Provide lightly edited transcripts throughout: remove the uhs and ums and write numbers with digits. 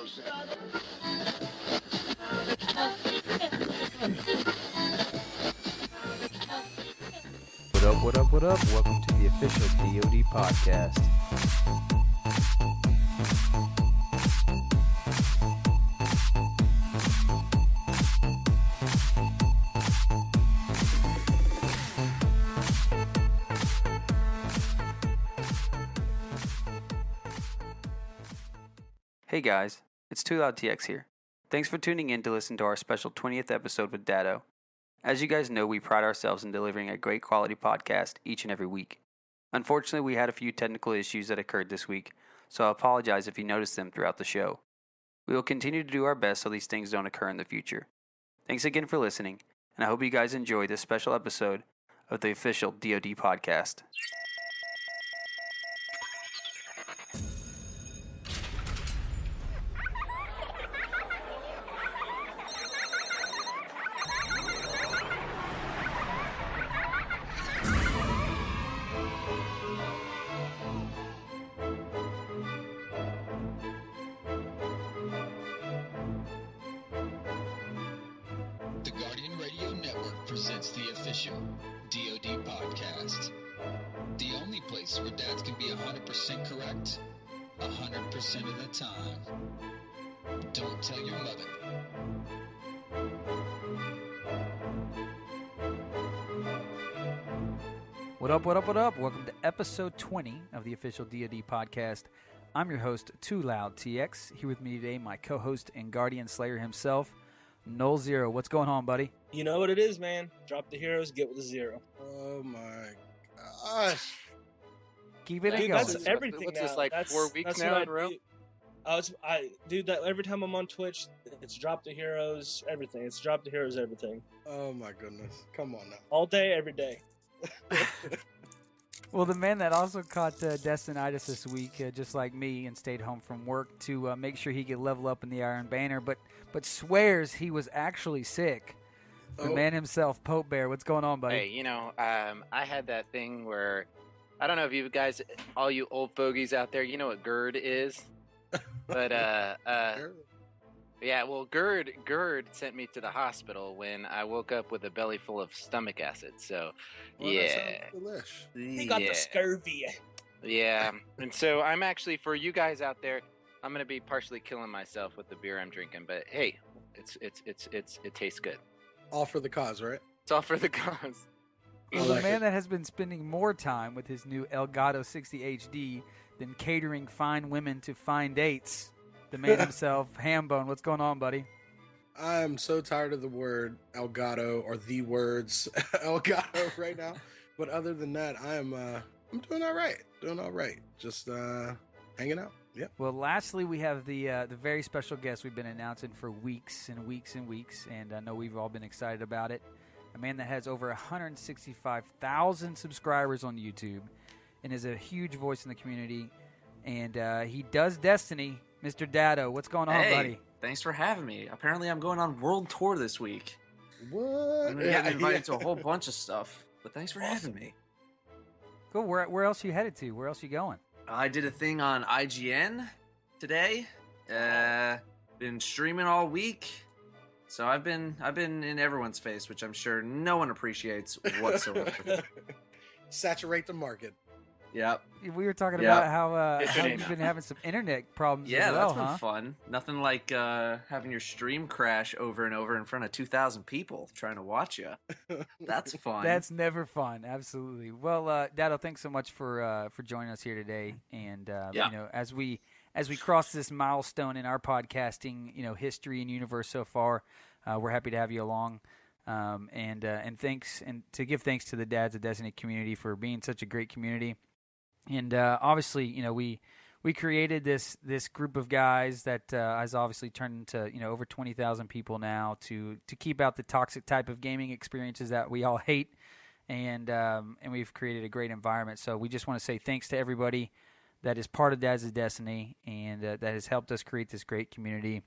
What up? Welcome to the official DoD Podcast. Hey guys, it's TwoLoudtx here. Thanks for tuning in to listen to our special 20th episode with Datto. As you guys know, we pride ourselves in delivering a great quality podcast each and every week. Unfortunately, we had a few technical issues that occurred this week, so I apologize if you noticed them throughout the show. We will continue to do our best so these things don't occur in the future. Thanks again for listening, and I hope you guys enjoy this special episode of the official DoD Podcast. Presents the official DoD Podcast. The only place where dads can be 100% correct 100% of the time. Don't tell your mother. What up? Welcome to episode 20 of the official DoD Podcast. I'm your host, TwoLoudtx. Here with me today, my co-host and guardian slayer himself, Nolxero. What's going on, buddy? You know what it is, man. Drop the heroes, get with the zero. Oh my gosh. Keep it Dude, going. that's everything What's now. this, like that's, 4 weeks that's now what in a row? I do that every time I'm on Twitch. It's drop the heroes, everything. It's drop the heroes, everything. Oh my goodness. Come on now. All day, every day. Well, the man that also caught destinitis this week, just like me, and stayed home from work to make sure he could level up in the Iron Banner, but swears he was actually sick. The man himself, POPEBEAR. What's going on, buddy? Hey, I had that thing where, I don't know if you guys, all you old fogies out there, you know what GERD is? But, yeah, well, GERD sent me to the hospital when I woke up with a belly full of stomach acid, so, yeah. He got the scurvy. Yeah, and so I'm actually, for you guys out there, I'm going to be partially killing myself with the beer I'm drinking, but hey, it tastes good. All for the cause, right? It's all for the cause. Well, the man that has been spending more time with his new Elgato 60 HD than catering fine women to fine dates, the man himself, Hambone. What's going on, buddy? I'm so tired of the word Elgato or the words Elgato right now. But other than that, I'm doing all right. Just hanging out. Yeah. Well, lastly, we have the very special guest we've been announcing for weeks and weeks and weeks, and I know we've all been excited about it. A man that has over 165,000 subscribers on YouTube and is a huge voice in the community, and he does Destiny. Mr. Datto, what's going on, buddy? Thanks for having me. Apparently, I'm going on world tour this week. What? I'm getting invited to a whole bunch of stuff, but thanks for having me. Cool. Where else you headed to? Where else you going? I did a thing on IGN today. Been streaming all week, so I've been in everyone's face, which I'm sure no one appreciates whatsoever. Saturate the market. Yep. We were talking about how Good you've been having some internet problems. Yeah, as well, that's been fun. Nothing like having your stream crash over and over in front of 2,000 people trying to watch you. That's fun. That's never fun. Absolutely. Well, Datto, thanks so much for joining us here today. And as we cross this milestone in our podcasting, history and universe so far, we're happy to have you along. And thanks, and to give thanks to the Dads of Destiny community for being such a great community. And obviously, we created this group of guys that has obviously turned into over 20,000 people now to keep out the toxic type of gaming experiences that we all hate, and we've created a great environment. So we just want to say thanks to everybody that is part of Dads of Destiny and that has helped us create this great community.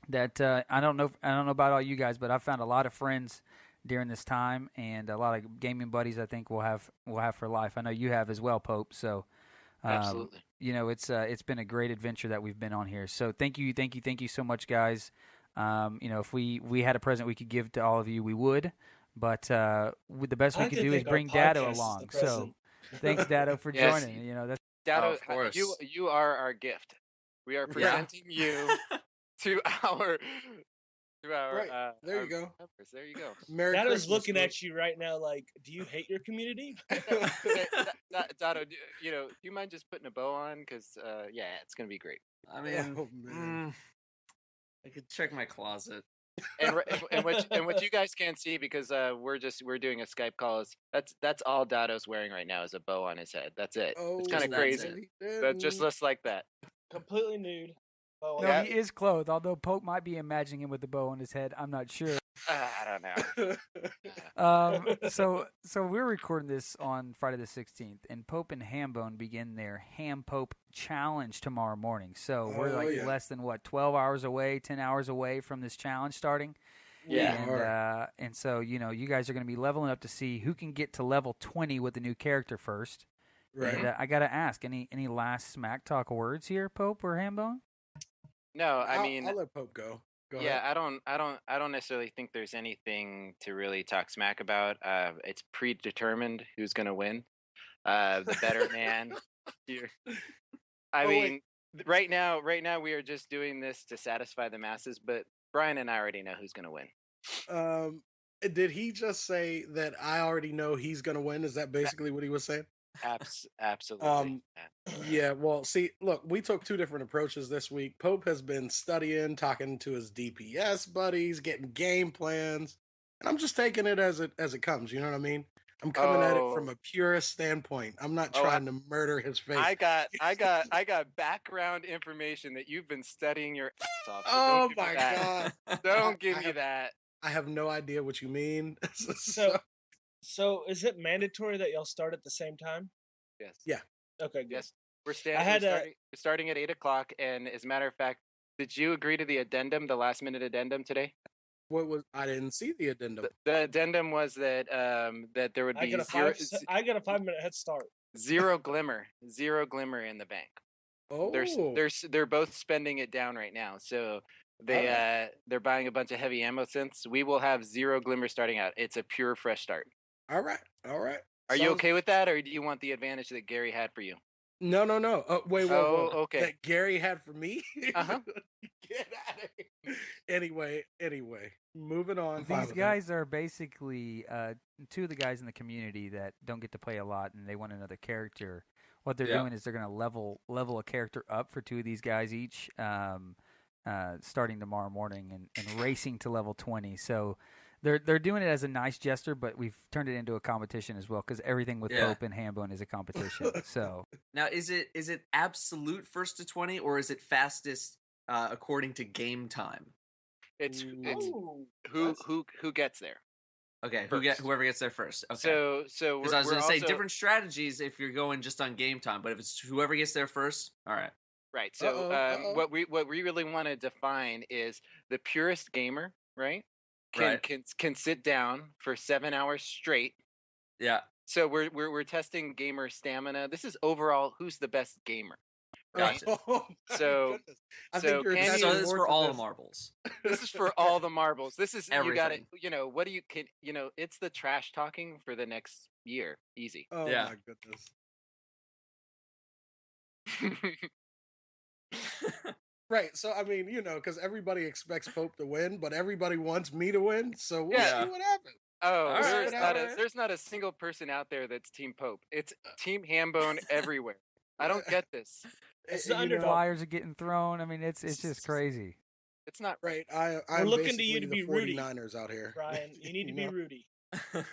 That I don't know about all you guys, but I've found a lot of friends during this time, and a lot of gaming buddies I think we'll have for life. I know you have as well, Pope. So Absolutely. it's been a great adventure that we've been on here. So thank you so much, guys. If we had a present we could give to all of you, we would. But the best we could do is bring Datto along. So thanks, Datto, for joining. That's Datto, of course. you are our gift. We are presenting you to our Right. There you go. Members. There you go. Merry Datto's Christmas, looking folks. at you right now like, do you hate your community? Datto, do you mind just putting a bow on? Because it's gonna be great. I mean, Oh, man. I could check my closet. And what you guys can't see because we're doing a Skype call is that's all Datto's wearing right now is a bow on his head. That's it. Oh, It's kind of that's crazy. That just looks like that. Completely nude. Oh, no, Yeah. he is clothed. Although Pope might be imagining him with the bow on his head. I'm not sure. I don't know. So we're recording this on Friday the 16th, and Pope and Hambone begin their Ham Pope challenge tomorrow morning. So we're less than 12 hours away, 10 hours away from this challenge starting. Yeah. And so you guys are going to be leveling up to see who can get to level 20 with the new character first. Right. And I got to ask, any last smack talk words here, Pope or Hambone? No, I'll let Pope go. Go ahead. I don't necessarily think there's anything to really talk smack about. It's predetermined who's going to win. The better man. Right now we are just doing this to satisfy the masses, but Brian and I already know who's going to win. Did he just say that I already know he's going to win? Is that basically what he was saying? Absolutely. Yeah, well, see, look, we took two different approaches this week. Pope has been studying, talking to his DPS buddies, getting game plans, and I'm just taking it as it comes. You know what I mean? I'm coming at it from a purist standpoint. I'm not trying to murder his face. I got background information that you've been studying your ass off. So oh my god! Don't give me that. I have no idea what you mean. So is it mandatory that y'all start at the same time? Yes. Yeah. Okay. Good. Yes. We're starting at 8:00, and as a matter of fact, did you agree to the addendum, the last minute addendum today? What was? I didn't see the addendum. The addendum was that that there would be I get a 5-minute head start. zero glimmer in the bank. Oh. They're both spending it down right now, so they're buying a bunch of heavy ammo synths. We will have 0 glimmer starting out. It's a pure fresh start. All right. Are you okay with that, or do you want the advantage that Gary had for you? No. Wait. Okay. That Gary had for me? Uh-huh. Get out of here. Anyway. Moving on. These guys are basically two of the guys in the community that don't get to play a lot, and they want another character. What they're doing is they're going to level a character up for two of these guys each, starting tomorrow morning and racing to level 20. So they're doing it as a nice gesture, but we've turned it into a competition as well because everything with Pope and Hambone is a competition. So now, is it absolute first to 20, or is it fastest according to game time? It's who gets there. Okay, whoever gets there first. Okay. So because I was going to say different strategies if you're going just on game time, but if it's whoever gets there first, all right. Right. So what we really want to define is the purest gamer, right? Can sit down for 7 hours straight. Yeah. So we're testing gamer stamina. This is overall who's the best gamer. Gotcha. Oh, so this is for all the marbles. This is for all the marbles. This is everything. You got it. What do you can? It's the trash talking for the next year. Easy. Oh my goodness. Right, so I mean, because everybody expects Pope to win, but everybody wants me to win, so we'll see what happens. Oh, there's not a single person out there that's Team Pope. It's Team Hambone everywhere. I don't get this. Flyers are getting thrown. I mean, it's just crazy. It's not right. I'm looking to you to be Rudy. 49ers out here. Brian, you need to be Rudy.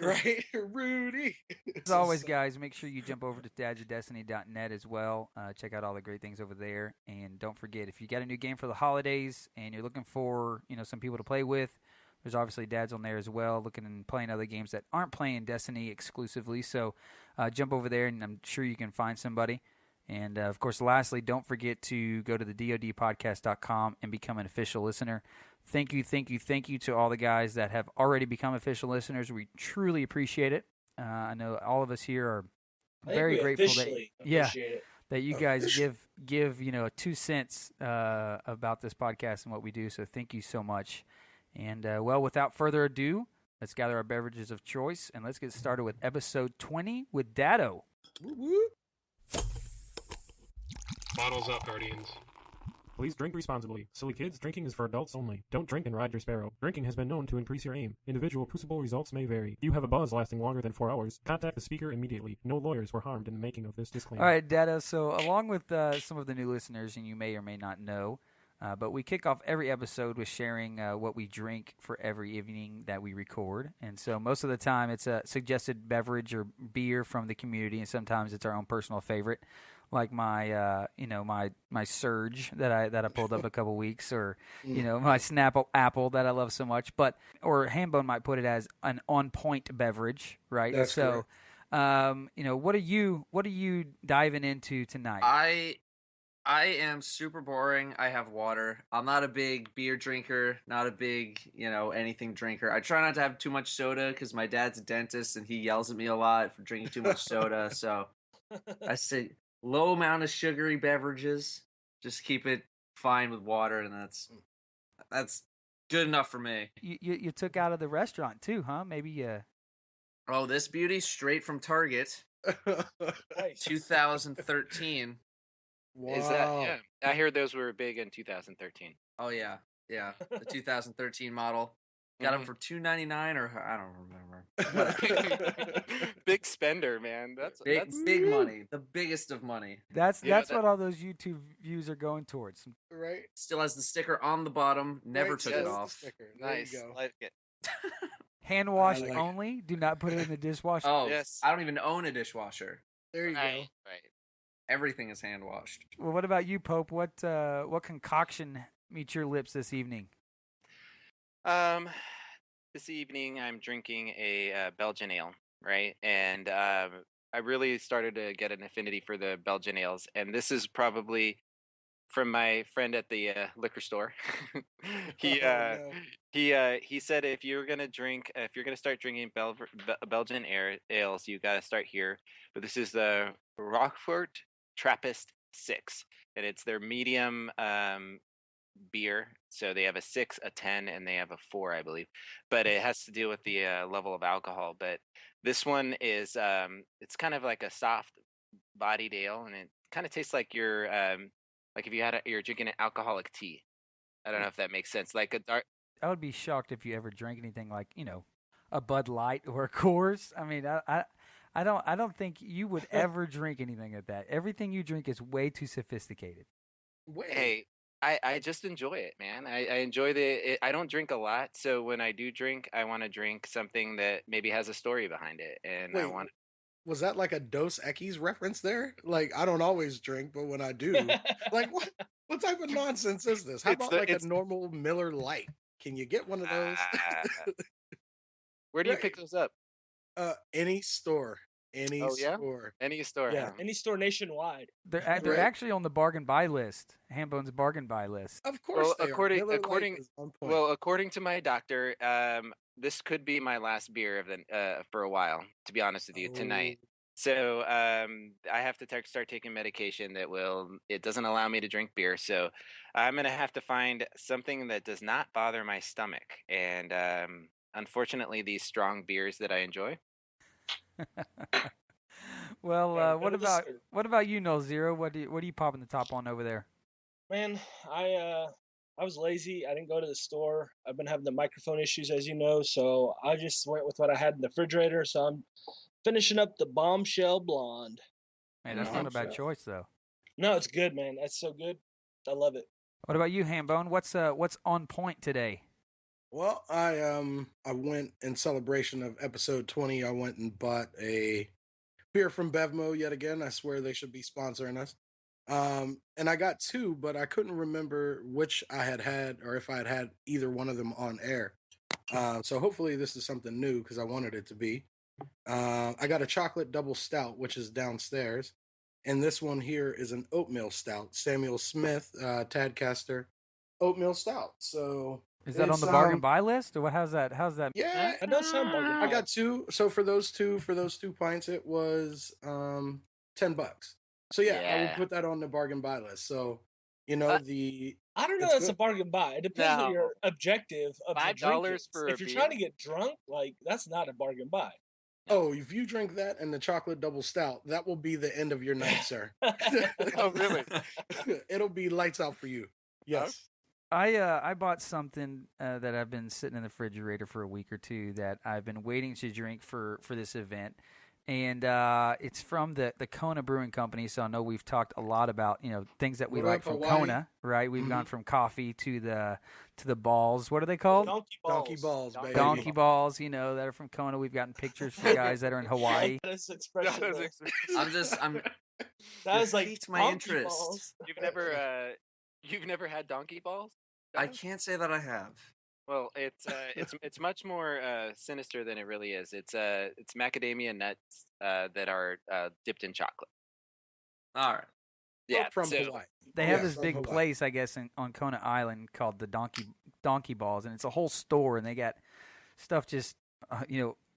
Right, Rudy. As always, guys, make sure you jump over to dadyourdestiny.net as well. Check out all the great things over there, and don't forget, if you got a new game for the holidays and you're looking for some people to play with, there's obviously dads on there as well, looking and playing other games that aren't playing Destiny exclusively. So jump over there, and I'm sure you can find somebody. And of course, lastly, don't forget to go to the DoDpodcast.com and become an official listener. Thank you to all the guys that have already become official listeners. We truly appreciate it. I know all of us here are very grateful. that you guys give 2 cents about this podcast and what we do. So thank you so much. And well, without further ado, let's gather our beverages of choice and let's get started with episode 20 with Datto. Bottles up, Guardians. Please drink responsibly. Silly kids, drinking is for adults only. Don't drink and ride your Sparrow. Drinking has been known to increase your aim. Individual crucible results may vary. If you have a buzz lasting longer than 4 hours, contact the speaker immediately. No lawyers were harmed in the making of this disclaimer. All right, Datto. So along with some of the new listeners, and you may or may not know, but we kick off every episode with sharing what we drink for every evening that we record. And so most of the time it's a suggested beverage or beer from the community, and sometimes it's our own personal favorite, like my my Surge that I pulled up a couple weeks, or my Snapple Apple that I love so much. Or Hambone might put it as an on point beverage, right? That's so, what are you diving into tonight? I am super boring. I have water. I'm not a big beer drinker, not a big, anything drinker. I try not to have too much soda because my dad's a dentist and he yells at me a lot for drinking too much soda. So I say low amount of sugary beverages. Just keep it fine with water, and that's good enough for me. You took out of the restaurant too, huh? Maybe. Oh, this beauty straight from Target, 2013. Wow. Is that? Yeah, I hear those were big in 2013. Oh yeah, the 2013 model. Got them for $2.99, or I don't remember. Big spender, man. That's big money. The biggest of money. That's what all those YouTube views are going towards. Right. Still has the sticker on the bottom. Never took it off. Nice. Like it. Hand wash only. Do not put it in the dishwasher. Oh, yes. I don't even own a dishwasher. There you go. Right. Everything is hand washed. Well, what about you, Pope? What concoction meets your lips this evening? This evening I'm drinking a Belgian ale, right? And I really started to get an affinity for the Belgian ales, and this is probably from my friend at the liquor store. He said if you're gonna start drinking Belgian ales, you gotta start here. But this is the Rockfort Trappist 6, and it's their medium beer. So they have a 6, a 10, and they have a 4, I believe. But it has to do with the level of alcohol. But this one is it's kind of like a soft bodied ale, and it kind of tastes like you're if you're drinking an alcoholic tea. I don't know if that makes sense. Like a dark. I would be shocked if you ever drank anything like a Bud Light or a Coors. I mean, I don't think you would ever drink anything like that. Everything you drink is way too sophisticated. Hey, I just enjoy it, man. I enjoy I don't drink a lot, so when I do drink, I want to drink something that maybe has a story behind it, and Wait, was that like a Dos Equis reference there? Like, I don't always drink, but when I do, like, what type of nonsense is this? How about a normal Miller Lite? Can you get one of those? Where do you pick those up? Any store. Any store. Any store. Yeah, any store nationwide. They're actually on the bargain buy list. Hambone's bargain buy list. Of course. Well, according to my doctor, this could be my last beer for a while. To be honest with you, tonight. So I have to start taking medication it doesn't allow me to drink beer. So I'm gonna have to find something that does not bother my stomach. And unfortunately, these strong beers that I enjoy. Well, what about you, Nolxero? What are you popping the top on over there? Man, I was lazy. I didn't go to the store. I've been having the microphone issues, as you know, so I just went with what I had in the refrigerator. So I'm finishing up the Bombshell Blonde. Man, that's not a bad choice, though. No, it's good, man. That's so good. I love it. What about you, Hambone? What's on point today? Well, I went in celebration of episode 20. I went and bought a beer from Bevmo yet again. I swear they should be sponsoring us. And I got 2, but I couldn't remember which I had or if I had either one of them on air. So hopefully this is something new because I wanted it to be. I got a chocolate double stout, which is downstairs. And this one here is an oatmeal stout. Samuel Smith, Tadcaster oatmeal stout. So is that on the bargain buy list, or how's that? Yeah, it does sound bargain. I got 2. So for those two pints, it was $10. So I would put that on the bargain buy list. So, you know, I don't know. That's a bargain buy. It depends on your objective of the drinking. for if you're trying to get drunk, like that's not a bargain buy. Oh, if you drink that and the chocolate double stout, that will be the end of your night, sir. Oh, really? It'll be lights out for you. Yes. I bought something that I've been sitting in the refrigerator for a week or two that I've been waiting to drink for this event. And it's from the Kona Brewing Company, so I know we've talked a lot about things that we like from Hawaii? Kona, right? We've gone from coffee to the balls. What are they called? Donkey balls, baby. Donkey balls, that are from Kona. We've gotten pictures for guys that are in Hawaii. That expression. That was like piqued my interest. Balls. You've never had donkey balls? I can't say that I have. Well, it's much more sinister than it really is. It's macadamia nuts that are dipped in chocolate. All right. Yeah, From Hawaii. They have this big place, I guess, on Kona Island called the Donkey Balls, and it's a whole store, and they got stuff just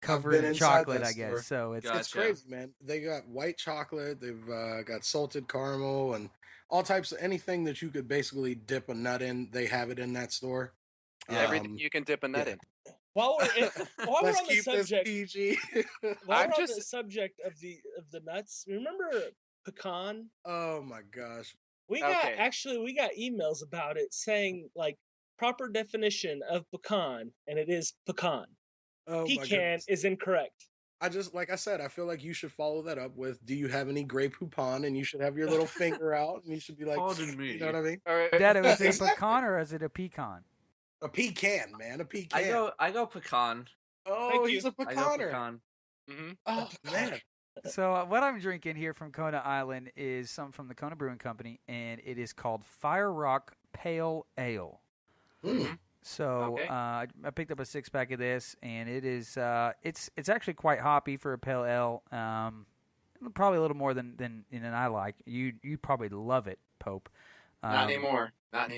covered in chocolate, I guess. So it's crazy, man. They got white chocolate. They've got salted caramel and all types of anything that you could basically dip a nut in. They have it in that store. Yeah, everything you can dip a nut in. While we're on the subject, PG. while we're on the subject of the nuts, remember pecan? Oh my gosh. We got emails about it saying like proper definition of pecan, and it is pecan. Oh, pecan is incorrect. Like I said, I feel like you should follow that up with, do you have any Grey Poupon? And you should have your little finger out, and you should be like, pardon me. You know what I mean? All right. Dad, is it a pecan or is it a pecan? A pecan, man. A pecan. I go pecan. Oh, he's a I go pecaner. pecan. Mm-hmm. Oh, man. So what I'm drinking here from Kona Island is something from the Kona Brewing Company, and it is called Fire Rock Pale Ale. Mm. So Okay. I picked up a 6-pack of this, and it is it's actually quite hoppy for a pale ale. Probably a little more than I like. You probably love it, Pope. Not anymore. But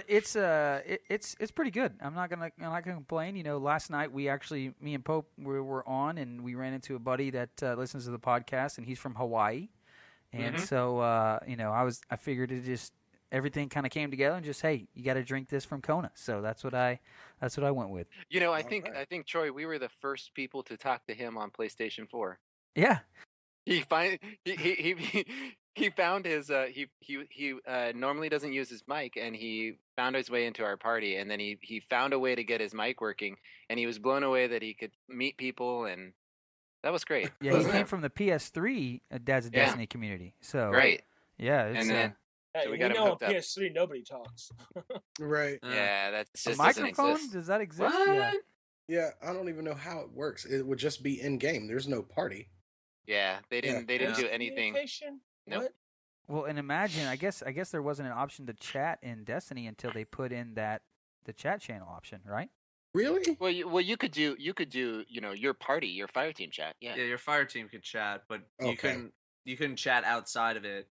it's pretty good. I'm not gonna complain. Last night me and Pope were on, and we ran into a buddy that listens to the podcast, and he's from Hawaii, and so I figured it just everything kind of came together, and just, hey, you got to drink this from Kona. So that's what I went with. I think Troy, we were the first people to talk to him on PlayStation 4. Yeah. He found his he normally doesn't use his mic, and he found his way into our party, and then he found a way to get his mic working, and he was blown away that he could meet people, and that was great. Yeah, he came from the PS3 Dad's a Destiny community. So right. Yeah, it's, and then so we got him hooked up. PS3 nobody talks. Right. Yeah, that's just a microphone. Exist. Does that exist? What? Yeah, I don't even know how it works. It would just be in game. There's no party. Yeah, they didn't do anything. Nope. Well, and imagine, I guess there wasn't an option to chat in Destiny until they put in the chat channel option, right? Really? Well, you could do your party, your fire team chat. Yeah, your fire team could chat, but you couldn't chat outside of it.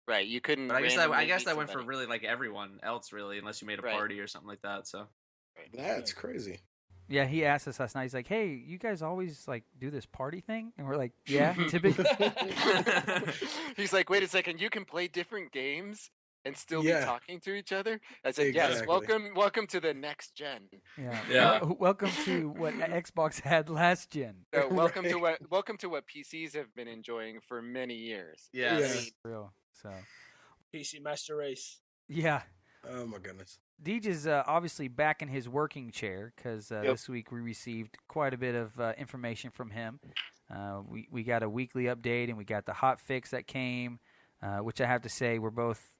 Right, you couldn't. But I guess that went for really like everyone else, really, unless you made a party or something like that. So that's crazy. Yeah, he asked us last night. He's like, "Hey, you guys always like do this party thing?" And we're like, "Yeah, typically." He's like, "Wait a second, you can play different games and still be talking to each other?" I said, "Yes, welcome to the next gen." Yeah. Welcome to what Xbox had last gen. So welcome to what PCs have been enjoying for many years. Yeah. Real. So PC Master Race. Yeah. Oh my goodness. Deej is obviously back in his working chair because this week we received quite a bit of information from him. We got a weekly update, and we got the hot fix that came, which I have to say were both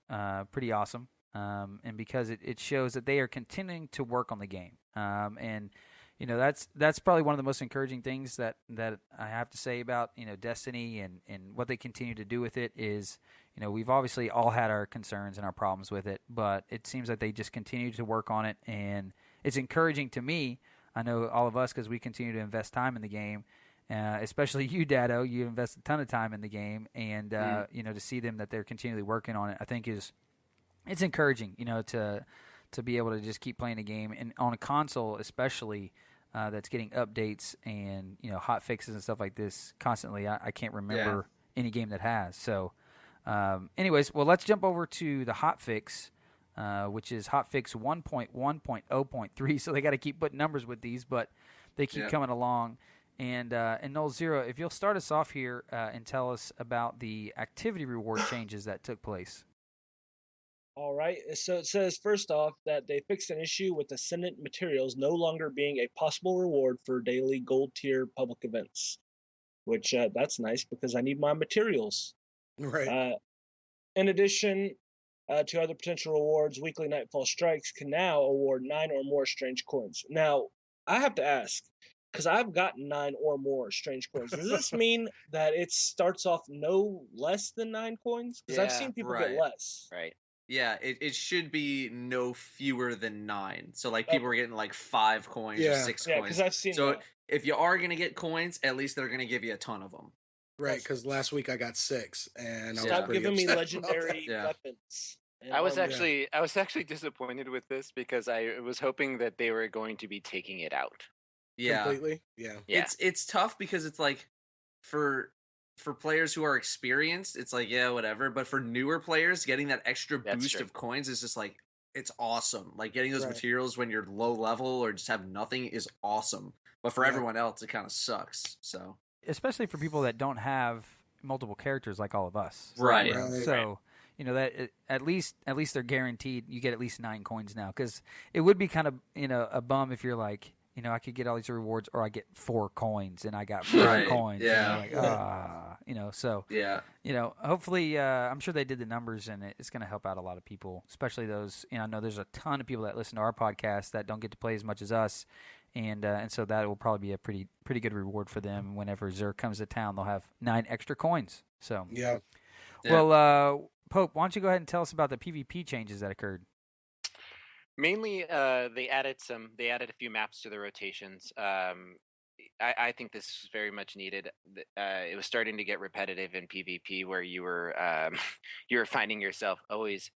pretty awesome. And because it shows that they are continuing to work on the game. And that's probably one of the most encouraging things that I have to say about Destiny and what they continue to do with it is. We've obviously all had our concerns and our problems with it, but it seems like they just continue to work on it, and it's encouraging to me. I know all of us because we continue to invest time in the game, especially you, Datto. You invest a ton of time in the game, and to see them that they're continually working on it, I think it's encouraging. To be able to just keep playing the game, and on a console especially that's getting updates and hot fixes and stuff like this constantly. I can't remember. any game that has. So, anyways, well, let's jump over to the hotfix, which is hotfix 1.1.0.3. So they got to keep putting numbers with these, but they keep coming along. And Nolxero, if you'll start us off here and tell us about the activity reward changes that took place. All right. So it says, first off, that they fixed an issue with Ascendant materials no longer being a possible reward for daily gold tier public events, which that's nice because I need my materials. Right. In addition to other potential rewards, weekly Nightfall Strikes can now award 9 or more strange coins. Now, I have to ask, because I've gotten 9 or more strange coins. Does this mean that it starts off no less than 9 coins? Because I've seen people get less. Right. Yeah, it should be no fewer than 9. So like people are getting like 5 coins or 6 coins. Yeah, because I've seen so that. If you are gonna get coins, at least they're gonna give you a ton of them. Right, because last week I got 6, and I was Stop pretty giving me upset legendary about weapons. And I was actually disappointed with this because I was hoping that they were going to be taking it out. Yeah, completely. Yeah. It's tough because it's like for players who are experienced, it's like whatever. But for newer players, getting that extra boost of coins is just like it's awesome. Like getting those materials when you're low level or just have nothing is awesome. But for everyone else, it kind of sucks. So especially for people that don't have multiple characters like all of us, right? So you know that at least they're guaranteed you get at least 9 coins now. Because it would be kind of a bum if you're like, I could get all these rewards, or I get 4 coins, and I got 4 coins. Yeah. So hopefully, I'm sure they did the numbers, and it's going to help out a lot of people, especially those. I know there's a ton of people that listen to our podcast that don't get to play as much as us, and so that will probably be a pretty good reward for them. Whenever Xur comes to town, they'll have 9 extra coins. So well, Pope, why don't you go ahead and tell us about the PvP changes that occurred? Mainly, they added a few maps to the rotations. I think this is very much needed. It was starting to get repetitive in PvP, where you were finding yourself always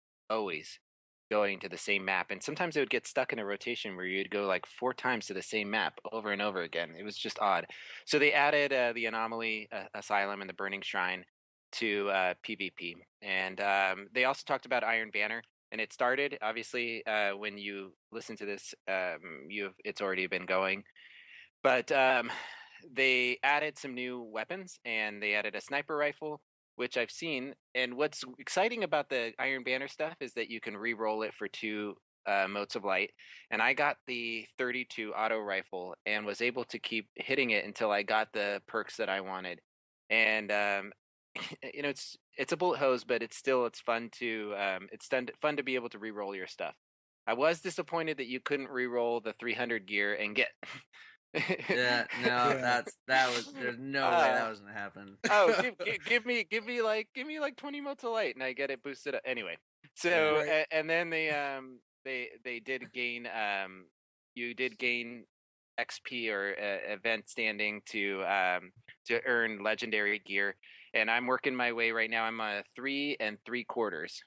going to the same map, and sometimes it would get stuck in a rotation where you'd go like 4 times to the same map over and over again. It was just odd. So they added the Anomaly Asylum and the Burning Shrine to PvP, and they also talked about Iron Banner. And it started, obviously, when you listen to this, it's already been going. But they added some new weapons, and they added a sniper rifle, which I've seen. And what's exciting about the Iron Banner stuff is that you can re-roll it for 2 motes of light. And I got the 32 auto rifle and was able to keep hitting it until I got the perks that I wanted. And it's a bullet hose, but it's fun to fun to be able to re-roll your stuff. I was disappointed that you couldn't re-roll the 300 gear and get. There's no way that was gonna happen. Give me like 20 motes of light and I get it boosted up anyway. So and then they did gain you did gain XP or event standing to earn legendary gear. And I'm working my way right now. I'm 3 3/4.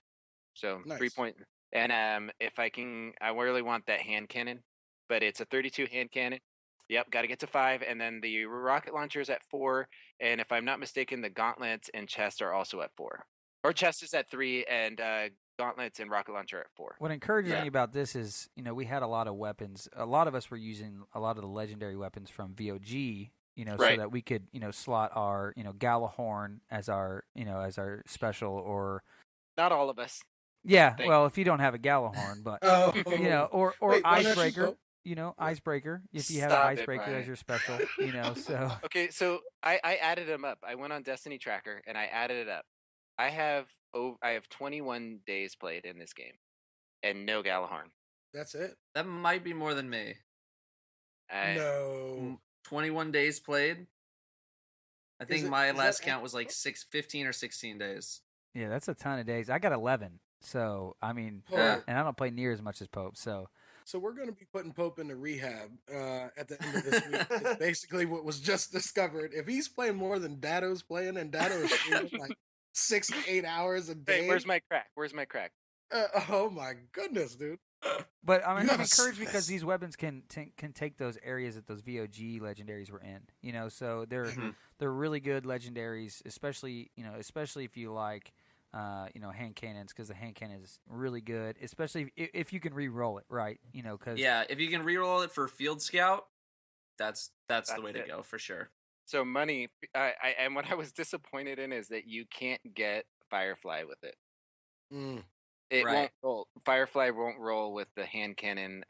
So nice. 3 point. And if I can, I really want that hand cannon, but it's a 32 hand cannon. Yep, got to get to 5, and then the rocket launcher is at 4. And if I'm not mistaken, the gauntlets and chest are also at 4. Or chest is at 3, and gauntlets and rocket launcher at 4. What encourages me about this is, we had a lot of weapons. A lot of us were using a lot of the legendary weapons from VOG. So that we could, slot our, Galahorn as our special, or not all of us. Yeah, well, if you don't have a Galahorn, but or wait, Icebreaker, Icebreaker. If you have an Icebreaker as your special, so. Okay, so I added them up. I went on Destiny Tracker and I added it up. I have 21 days played in this game, and no Galahorn. That's it. That might be more than me. No. 21 days played. I think my last count was like 15 or 16 days. Yeah, that's a ton of days. I got 11. So, I mean, and I don't play near as much as Pope, so. So we're going to be putting Pope into rehab at the end of this week. It's basically what was just discovered. If he's playing more than Datto's playing, and Datto is streaming like 6 to 8 hours a day. Hey, where's my crack? Oh my goodness, dude. But I'm You have a encouraged because Smith. these weapons can take those areas that those VOG legendaries were in. So they're really good legendaries, especially if you like hand cannons, because the hand cannon is really good, especially if you can re-roll it right. Because if you can re-roll it for Field Scout, that's the way to go for sure. So money, and what I was disappointed in is that you can't get Firefly with it. It won't roll. Firefly won't roll with the hand cannon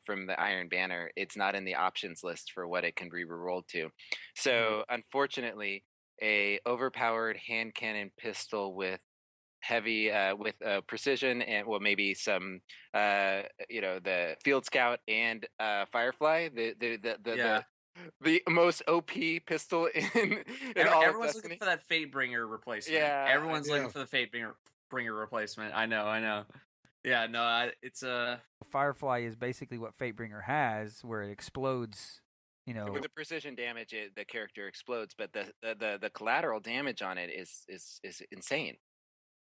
from the Iron Banner. It's not in the options list for what it can be rerolled to. So unfortunately, a overpowered hand cannon pistol with heavy precision and maybe some the Field Scout and Firefly, the most OP pistol in all of Everyone's Destiny. looking for that Fatebringer replacement. Yeah, everyone's looking for the Fatebringer replacement. I know. Yeah, no, it's a Firefly is basically what Fatebringer has, where it explodes. With the precision damage, the character explodes, but the collateral damage on it is insane.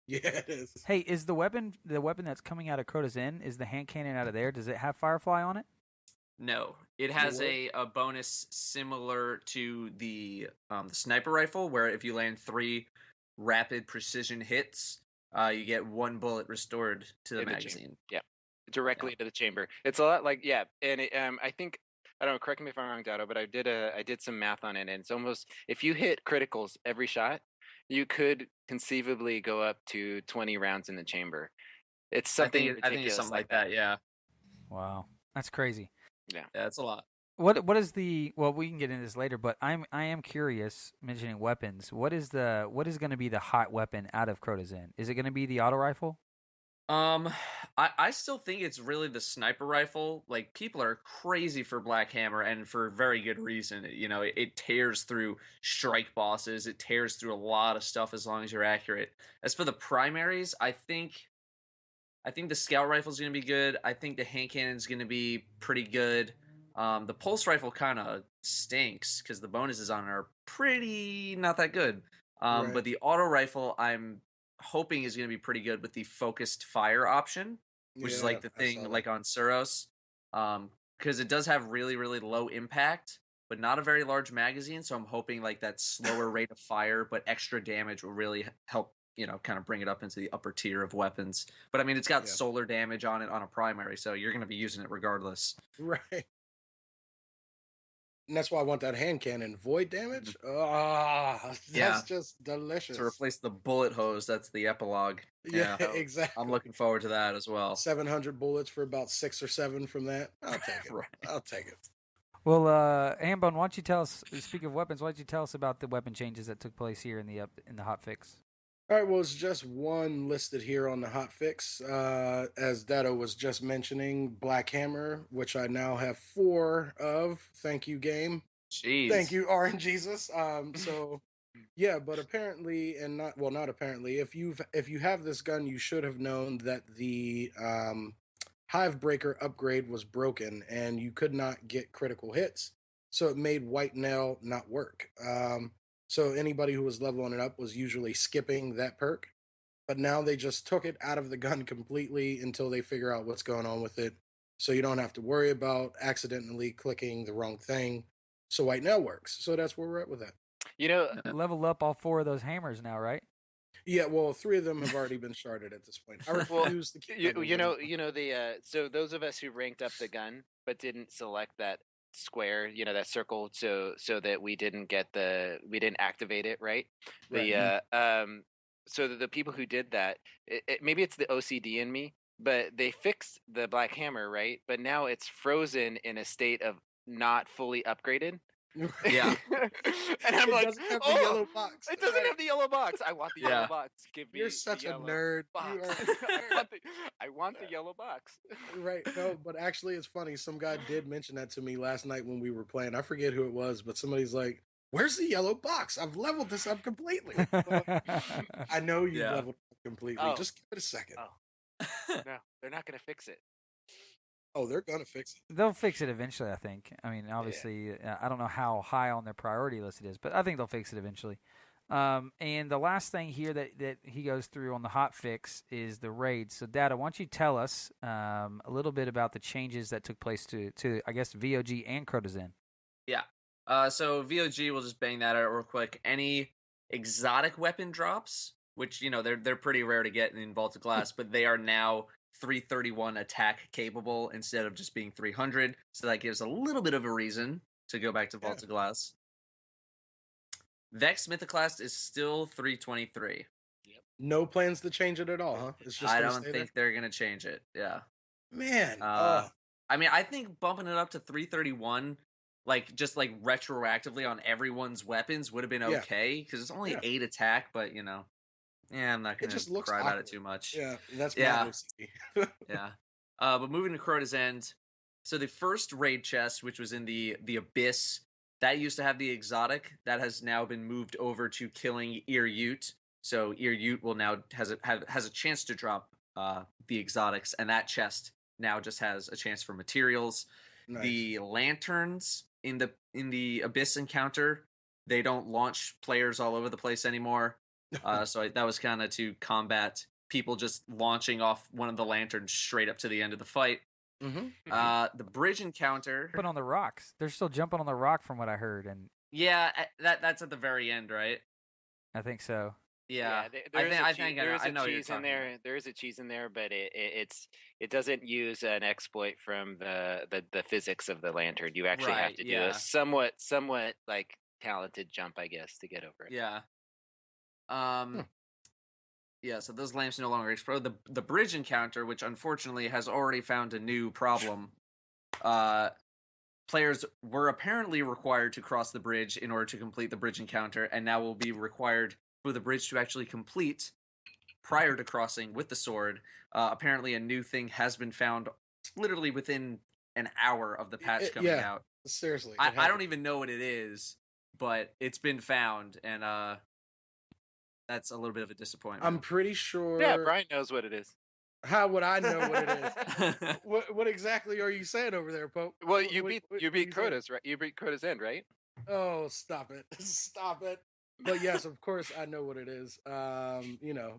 Yeah, it is. Hey, is the weapon that's coming out of Crota's Inn, is the hand cannon out of there? Does it have Firefly on it? No, it has a bonus similar to the sniper rifle, where if you land 3 rapid precision hits, you get 1 bullet restored to the magazine. Directly to the chamber. It's a lot like and I think, I don't know, correct me if I'm wrong, Datto, but I did some math on it, and it's almost, if you hit criticals every shot, you could conceivably go up to 20 rounds in the chamber. It's something ridiculous. I think it's something like that. Yeah. Wow, that's crazy. Yeah, that's a lot. What is the? Well, we can get into this later, but I am curious. Mentioning weapons, what is going to be the hot weapon out of Crota's Inn? Is it going to be the auto rifle? I still think it's really the sniper rifle. Like, people are crazy for Black Hammer, and for very good reason. It tears through strike bosses. It tears through a lot of stuff as long as you're accurate. As for the primaries, I think the scout rifle is going to be good. I think the hand cannon is going to be pretty good. The pulse rifle kind of stinks because the bonuses on it are pretty not that good. But the auto rifle, I'm hoping is going to be pretty good with the focused fire option, which is like the thing like on Suros, because it does have really, really low impact, but not a very large magazine. So I'm hoping like that slower rate of fire, but extra damage will really help, kind of bring it up into the upper tier of weapons. But I mean, it's got solar damage on it on a primary, so you're going to be using it regardless. Right. And that's why I want that hand cannon. Void damage? That's just delicious. To replace the bullet hose, that's the epilogue. Yeah, exactly. I'm looking forward to that as well. 700 bullets for about 6 or 7 from that. I'll take it. I'll take it. Well, Hambone, why don't you tell us, speak of weapons, why don't you tell us about the weapon changes that took place here in the hotfix? All right, well, it's just one listed here on the hotfix. As Datto was just mentioning, Black Hammer, which I now have 4 of. Thank you, game. Jeez. Thank you, RNGesus. So, yeah, but apparently, and not apparently, if you have this gun, you should have known that the Hive Breaker upgrade was broken, and you could not get critical hits. So it made White Nail not work. So anybody who was leveling it up was usually skipping that perk. But now they just took it out of the gun completely until they figure out what's going on with it. So you don't have to worry about accidentally clicking the wrong thing. So White Nail works. So that's where we're at with that. Level up all 4 of those hammers now, right? Yeah, well, 3 of them have already been sharded at this point. I refuse to keep so those of us who ranked up the gun but didn't select that square, that circle, so that we didn't activate it, right? So the people who did that, maybe it's the OCD in me, but they fixed the Black Hammer, right? But now it's frozen in a state of not fully upgraded. Yeah. And I'm like, doesn't have the yellow box. It doesn't have the yellow box. I want the yellow box. Give me. You're such a nerd. You are... I want the yellow box. Right. No, but actually, it's funny. Some guy did mention that to me last night when we were playing. I forget who it was, but somebody's like, "Where's the yellow box? I've leveled this up completely." I know you leveled it up completely. Just give it a second. No, they're not going to fix it. Oh, they're going to fix it. They'll fix it eventually, I think. I mean, obviously, I don't know how high on their priority list it is, but I think they'll fix it eventually. And the last thing here that he goes through on the hot fix is the raids. So, Datto, why don't you tell us a little bit about the changes that took place to I guess, VOG and Crota's End? Yeah. So VOG, we'll just bang that out real quick. Any exotic weapon drops, which, they're pretty rare to get in Vault of Glass, but they are now 331 attack capable instead of just being 300. So that gives a little bit of a reason to go back to Vault of Glass. Vex Mythoclast is still 323. Yep. No plans to change it at all, huh? It's just I don't think they're going to change it. Yeah. Man. I mean, I think bumping it up to 331, just retroactively on everyone's weapons would have been okay, because it's only 8 attack, but, I'm not going to cry about it too much. Yeah, that's my OCD. Yeah. But moving to Crota's End, so the first raid chest, which was in the Abyss, that used to have the exotic. That has now been moved over to killing Ear Ute. So Ear Ute will now has a chance to drop the exotics, and that chest now just has a chance for materials. Nice. The lanterns in the Abyss encounter, they don't launch players all over the place anymore. So that was kind of to combat people just launching off one of the lanterns straight up to the end of the fight. Mm-hmm. The bridge encounter, jumping on the rocks. They're still jumping on the rock, from what I heard, and that's at the very end, right? I think so. Yeah, there is a cheese in there. There is a cheese in there, but it doesn't use an exploit from the physics of the lantern. You actually have to do a somewhat like talented jump, I guess, to get over it. Yeah. Yeah, so those lamps no longer explode. The bridge encounter, which unfortunately has already found a new problem. Players were apparently required to cross the bridge in order to complete the bridge encounter, and now will be required for the bridge to actually complete prior to crossing with the sword. Apparently a new thing has been found literally within an hour of the patch coming out. Seriously. I don't even know what it is, but it's been found, and that's a little bit of a disappointment. I'm pretty sure... Yeah, Brian knows what it is. How would I know what it is? What exactly are you saying over there, Pope? Well, you beat Crota's, right? You beat Crota's End, right? Oh, stop it. Stop it. But yes, of course I know what it is.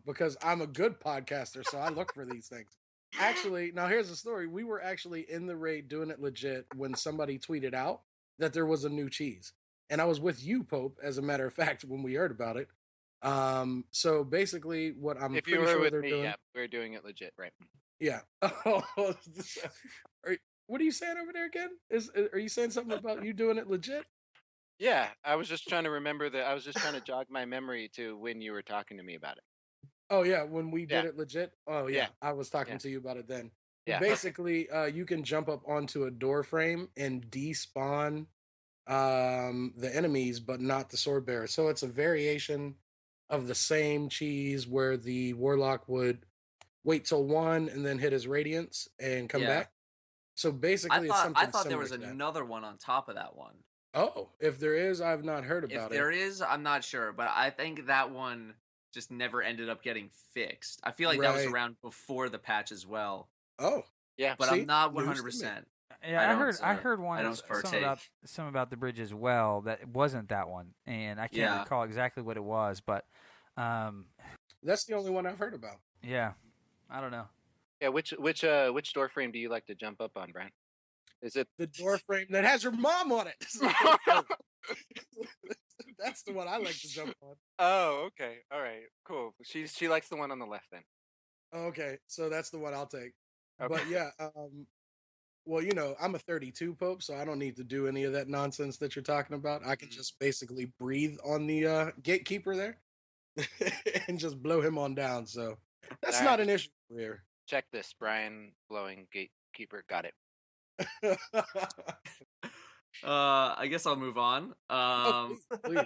Because I'm a good podcaster, so I look for these things. Actually, now here's the story. We were actually in the raid doing it legit when somebody tweeted out that there was a new cheese. And I was with you, Pope, as a matter of fact, when we heard about it. So basically what I'm if pretty you were sure with they're me, doing... yeah, we're doing it legit, right? Yeah. What are you saying over there again? Are you saying something about you doing it legit? Yeah, I was just trying to remember I was just trying to jog my memory to when you were talking to me about it. Oh yeah, when we did it legit. Oh yeah, I was talking to you about it then. Yeah. Basically, you can jump up onto a door frame and despawn the enemies, but not the sword bearer. So it's a variation of the same cheese where the warlock would wait till 1 and then hit his radiance and come back. So basically, I thought there was another one on top of that one. Oh, if there is, I've not heard about it. If there is, I'm not sure, but I think that one just never ended up getting fixed. I feel like that was around before the patch as well. Oh, yeah, but I'm not 100%. Yeah, I heard one some about the bridge as well that wasn't that one, and I can't recall exactly what it was, but that's the only one I've heard about. Yeah, I don't know. Yeah, which door frame do you like to jump up on, Brent? Is it the door frame that has your mom on it? That's the one I like to jump on. Oh, okay, all right, cool. She likes the one on the left then. Okay, so that's the one I'll take. Okay. But yeah, well, I'm a 32 Pope, so I don't need to do any of that nonsense that you're talking about. I can just basically breathe on the gatekeeper there and just blow him on down. So that's not an issue here. Check this, Brian blowing gatekeeper. Got it. I guess I'll move on. Please.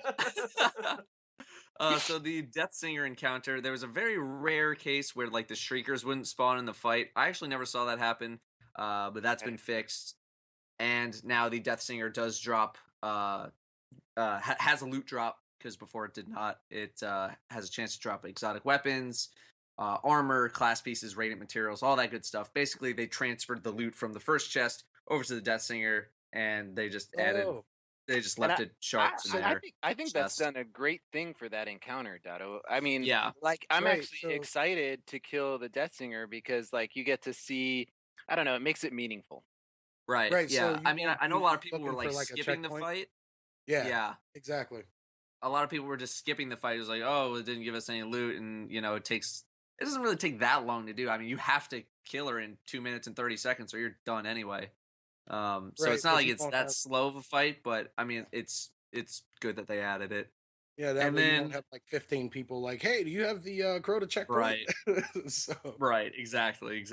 So the Death Singer encounter, there was a very rare case where the Shriekers wouldn't spawn in the fight. I actually never saw that happen, but that's been fixed. And now the Death Singer does drop, has a loot drop, because before it did not. It has a chance to drop exotic weapons, armor, class pieces, radiant materials, all that good stuff. Basically, they transferred the loot from the first chest over to the Death Singer, and they just added They just left it sharp in there. I think that's done a great thing for that encounter, Datto. I mean, yeah, like I'm actually excited to kill the Death Singer because like you get to see, I don't know, it makes it meaningful. Right. Yeah. So I mean, I know a lot of people were like skipping the fight. Yeah. Exactly. A lot of people were just skipping the fight. It was like, oh, it didn't give us any loot, and it doesn't really take that long to do. I mean, you have to kill her in 2 minutes and 30 seconds, or you're done anyway. So it's not like it's that slow of a fight, but I mean, it's good that they added it. Yeah, that way you don't have like 15 people like, hey, do you have the Crota checkpoint? Right. Right, exactly.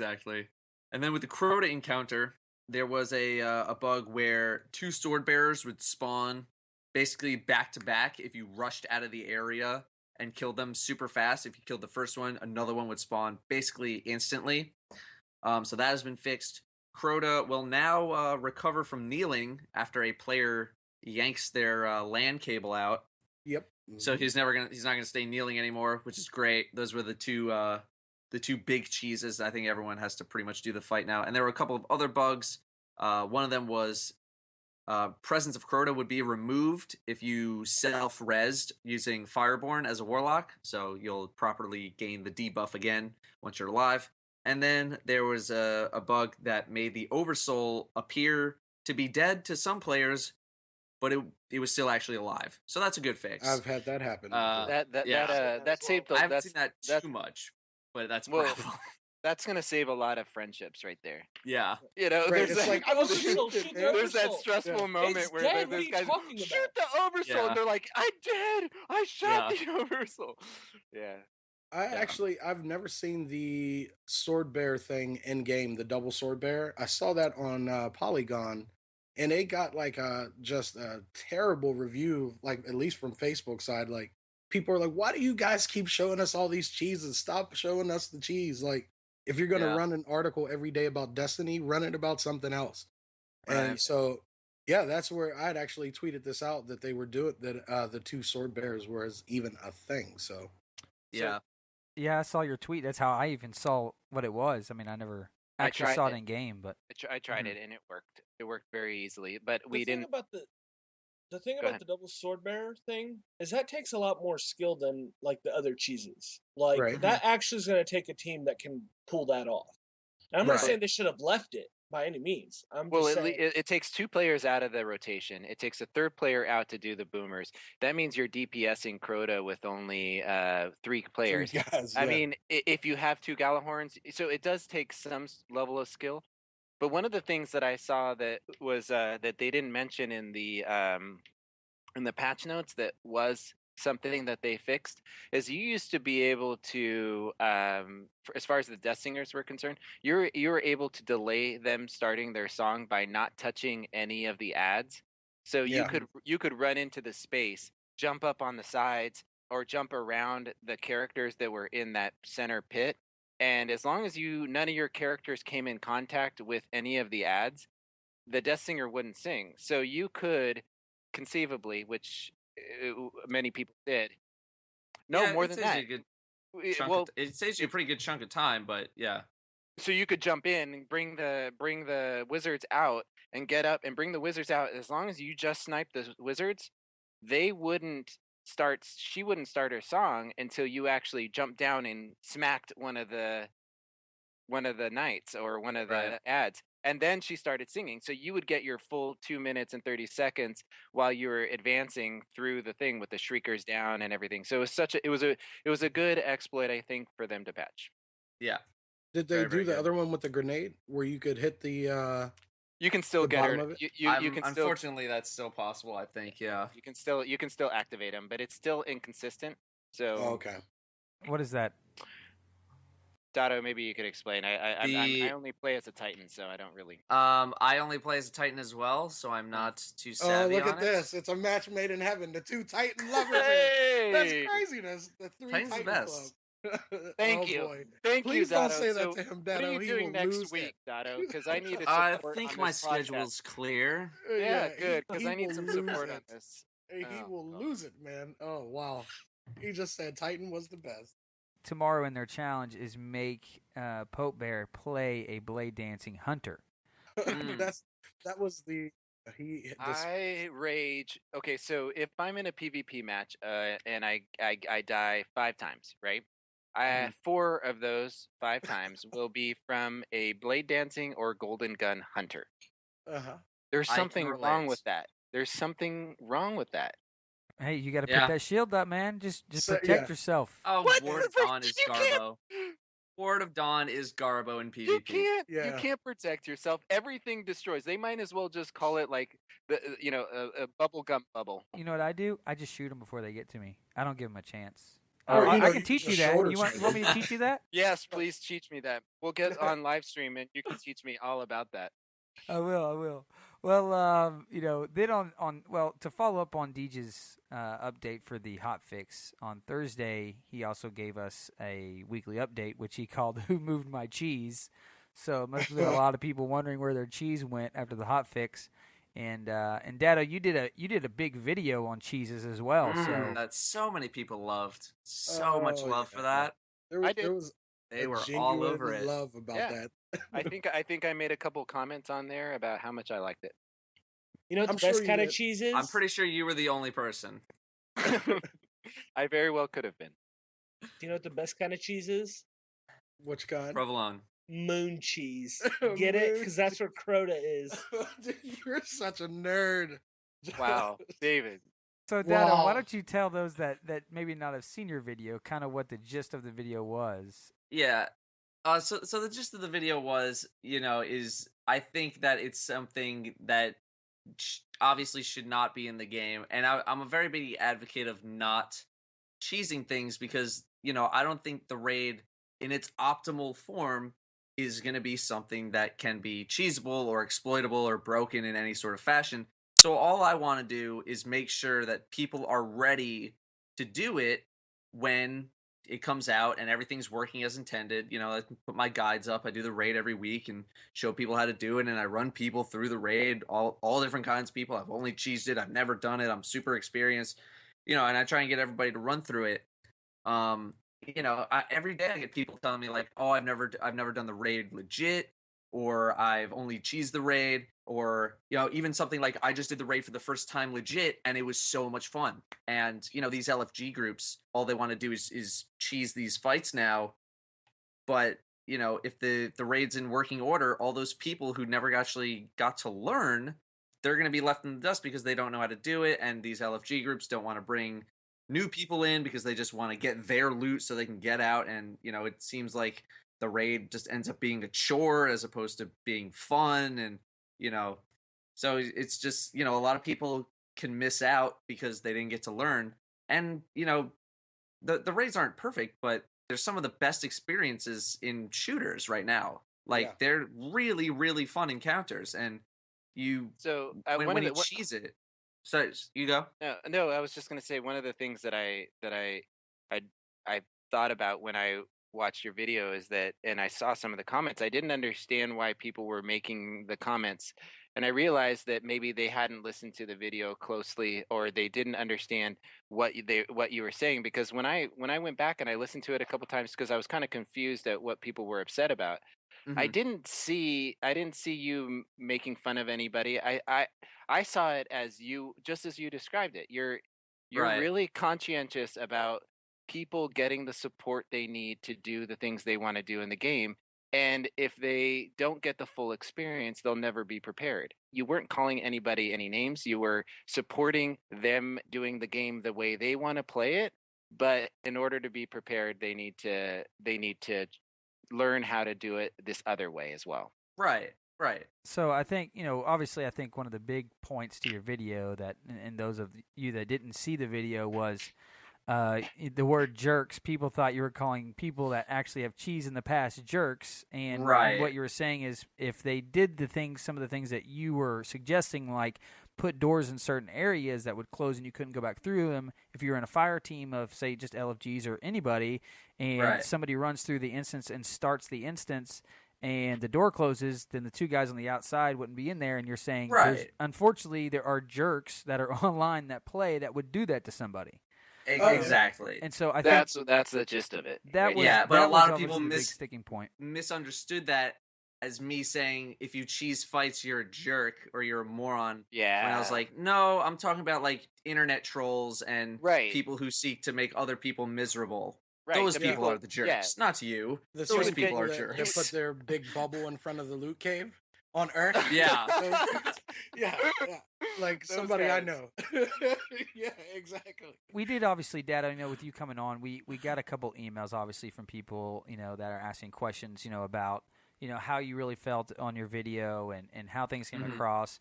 And then with the Crota encounter, there was a bug where 2 sword bearers would spawn basically back to back if you rushed out of the area and killed them super fast. If you killed the first one, another one would spawn basically instantly. So that has been fixed. Crota will now recover from kneeling after a player yanks their LAN cable out. Yep. So he's not gonna stay kneeling anymore, which is great. Those were the two big cheeses. I think everyone has to pretty much do the fight now. And there were a couple of other bugs. One of them was presence of Crota would be removed if you self-resed using Fireborn as a warlock. So you'll properly gain the debuff again once you're alive. And then there was a bug that made the Oversoul appear to be dead to some players, but it was still actually alive. So that's a good fix. I've had that happen. That saved. I haven't seen that too much, but that's a problem. That's gonna save a lot of friendships right there. Yeah, there's there's that stressful moment where this guy's shoot the Oversoul, and they're like, "I did. I shot the Oversoul." Yeah. I've never seen the sword bear thing in game, the double sword bear. I saw that on Polygon, and it got like just a terrible review, like at least from Facebook side. Like people are like, "Why do you guys keep showing us all these cheeses? Stop showing us the cheese!" Like if you're gonna run an article every day about Destiny, run it about something else. Right. And so that's where I'd actually tweeted this out that they were doing that. The 2 sword bears was even a thing. So yeah, I saw your tweet. That's how I even saw what it was. I mean, I never actually saw it in game, but I tried it and it worked. It worked very easily, but we didn't. The thing about the double sword bearer thing is that takes a lot more skill than like the other cheeses. Like that actually is going to take a team that can pull that off. And I'm not saying they should have left it by any means. It takes 2 players out of the rotation. It takes a 3rd player out to do the boomers. That means you're DPSing Crota with only 3 players. 3 guys, I mean, if you have 2 Galahorns, so it does take some level of skill. But one of the things that I saw that was that they didn't mention in the patch notes that was something that they fixed is you used to be able to as far as the Death Singers were concerned, you were able to delay them starting their song by not touching any of the ads. So you could run into the space, jump up on the sides, or jump around the characters that were in that center pit. And as long as none of your characters came in contact with any of the ads, the Death Singer wouldn't sing. So you could conceivably, which many people did. More than that. It saves you a pretty good chunk of time, but yeah. So you could jump in and bring the wizards out and get up and bring the wizards out. As long as you just snipe the wizards, she wouldn't start her song until you actually jumped down and smacked one of the knights or one of the ads. And then she started singing. So you would get your full 2 minutes and 30 seconds while you were advancing through the thing with the shriekers down and everything. So it was a good exploit, I think, for them to patch. Yeah. Did they do the other one with the grenade where you could hit the you can still get her. You can unfortunately, that's still possible, I think, yeah. You can still activate them, but it's still inconsistent. So okay. What is that? Datto, maybe you could explain. I only play as a Titan, so I don't really. I only play as a Titan as well, so I'm not too savvy. Oh, look at this! It's a match made in heaven. The 2 Titan lovers. Hey! That's craziness. The 3 Titan's Titan the best. Club. Thank you. Boy. Thank Please you, Datto. don't say that to him, Datto. What are you doing next week, Datto? Because I need to support. I think my schedule's clear. Yeah, good. Because I need some support on this. He will lose it, man. Oh wow! He just said Titan was the best. Tomorrow in their challenge is make POPEBEAR play a blade dancing hunter. That was the I rage. Okay, so if I'm in a PvP match, and I die 5 times, right? 4 of those 5 times will be from a blade dancing or golden gun hunter. Uh-huh. There's something wrong with that. There's something wrong with that. Hey, you got to pick that shield up, man. Just protect yourself. Oh, Ward of Dawn is Garbo. Ward of Dawn is Garbo in PvP. You can't protect yourself. Everything destroys. They might as well just call it like a bubble gum bubble. You know what I do? I just shoot them before they get to me. I don't give them a chance. I can teach you that. You want me to teach you that? Yes, please teach me that. We'll get on live stream and you can teach me all about that. I will. Well, then to follow up on Deej's update for the hot fix on Thursday, he also gave us a weekly update, which he called "Who Moved My Cheese?" So it must have been a lot of people wondering where their cheese went after the hot fix. And Datto, you did a big video on cheeses as well. So that so many people loved. So much love for that. They were all over it. Love about that. I think I made a couple comments on there about how much I liked it. You know what the best kind of cheese is? I'm pretty sure you were the only person. I very well could have been. Do you know what the best kind of cheese is? Which kind? Provolone. Moon cheese. Get it? Because that's where Crota is. Dude, you're such a nerd. Wow, David. So, Datto, why don't you tell those that maybe not have seen your video, kind of what the gist of the video was? Yeah. So the gist of the video was, is I think that it's something that obviously should not be in the game, and I'm a very big advocate of not cheesing things because, I don't think the raid in its optimal form is going to be something that can be cheesable or exploitable or broken in any sort of fashion. So all I want to do is make sure that people are ready to do it when it comes out and everything's working as intended. I put my guides up. I do the raid every week and show people how to do it, and I run people through the raid, all different kinds of people. I've only cheesed it. I've never done it. I'm super experienced, and I try and get everybody to run through it. Every day I get people telling me like, "Oh, I've never done the raid legit," or "I've only cheesed the raid," or even something like, "I just did the raid for the first time legit, and it was so much fun." And these LFG groups, all they want to do is cheese these fights now. But if the raid's in working order, all those people who never actually got to learn, they're going to be left in the dust because they don't know how to do it, and these LFG groups don't want to bring new people in because they just want to get their loot so they can get out. And it seems like the raid just ends up being a chore as opposed to being fun. And so it's just a lot of people can miss out because they didn't get to learn. And the raids aren't perfect, but there's some of the best experiences in shooters right now. Like they're really, really fun encounters, and when you cheese it. So you go. No, I was just gonna say one of the things that I thought about when I watched your video is that, and I saw some of the comments, I didn't understand why people were making the comments, and I realized that maybe they hadn't listened to the video closely, or they didn't understand what you were saying. Because when I went back and I listened to it a couple times, because I was kind of confused at what people were upset about. Mm-hmm. I didn't see you making fun of anybody. I saw it as you, just as you described it. You're really conscientious about people getting the support they need to do the things they want to do in the game. And if they don't get the full experience, they'll never be prepared. You weren't calling anybody any names. You were supporting them doing the game the way they want to play it. But in order to be prepared, they need to learn how to do it this other way as well. Right. So I think, obviously I think one of the big points to your video that, and those of you that didn't see the video, was the word jerks. People thought you were calling people that actually have cheese in the past jerks. And what you were saying is if they did some of the things that you were suggesting, like put doors in certain areas that would close and you couldn't go back through them, if you're in a fire team of, say, just LFGs or anybody, and somebody runs through the instance and starts the instance and the door closes, then the two guys on the outside wouldn't be in there. And you're saying, unfortunately, there are jerks that are online that play that would do that to somebody. Exactly. And so I think that's the gist of it. But a lot of people sticking point. misunderstood that as me saying, if you cheese fights, you're a jerk or you're a moron. Yeah. When I was like, no, I'm talking about like internet trolls and Right. people who seek to make other people miserable. Right. Those The people are the jerks, yeah. not to you. The Those same people are that jerks. put their big bubble in front of the loot cave on Earth. Yeah. yeah. Like Those somebody guys. I know. Yeah, exactly. We did obviously, Dad. I know with you coming on, we got a couple emails obviously from people that are asking questions about how you really felt on your video and how things came across.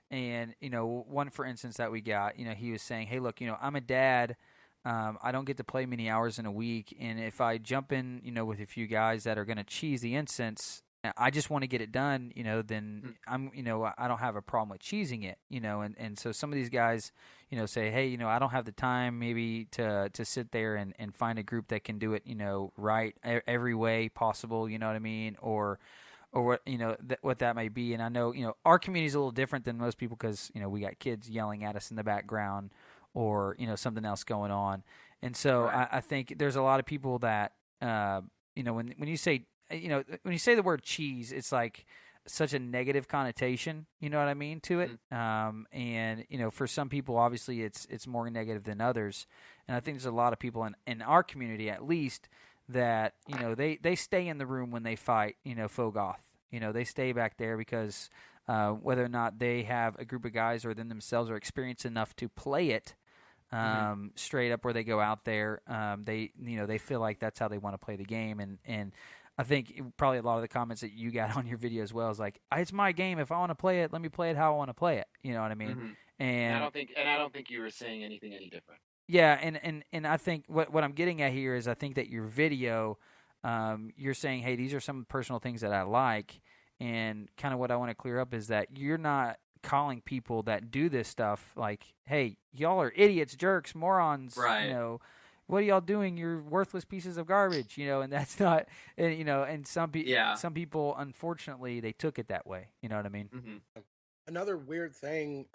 And one for instance that we got, he was saying, hey, look, I'm a dad. I don't get to play many hours in a week, and if I jump in, with a few guys that are going to cheese the incense, I just want to get it done, then I'm, I don't have a problem with cheesing it, and so some of these guys, say, hey, I don't have the time maybe to sit there and find a group that can do it, right every way possible, you know what I mean, or what what that may be. And I know our community is a little different than most people because we got kids yelling at us in the background, or something else going on. And so Right. I think there's a lot of people that when you say when you say the word cheese, it's like such a negative connotation, you know what I mean, to it. And for some people obviously it's more negative than others. And I think there's a lot of people in our community at least that they stay in the room when they fight Fogoth. They stay back there because whether or not they have a group of guys or themselves are experienced enough to play it straight up where they go out there, they feel like that's how they want to play the game. And I think probably a lot of the comments that you got on your video as well is like, it's my game. If I want to play it, let me play it how I want to play it. You know what I mean? And I don't think you were saying anything any different. Yeah, and I think what I'm getting at here is I think that your video, you're saying, hey, these are some personal things that I like, and kind of what I want to clear up is that you're not calling people that do this stuff like, hey, y'all are idiots, jerks, morons, Right. What are y'all doing? You're worthless pieces of garbage, and that's not, and some people, unfortunately, they took it that way. You know what I mean? Another weird thing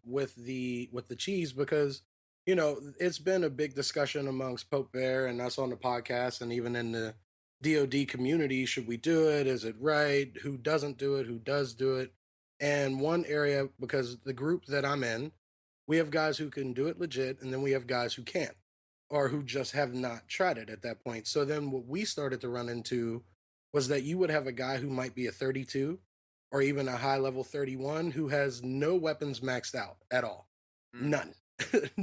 with the cheese, because it's been a big discussion amongst POPEBEAR and us on the podcast, and even in the DoD community. Should we do it? Is it right? Who doesn't do it? Who does do it? And one area, because the group that I'm in, we have guys who can do it legit, and then we have guys who can't, or who just have not tried it at that point. So then what we started to run into was that you would have a guy who might be a 32 or even a high level 31 who has no weapons maxed out at all. None.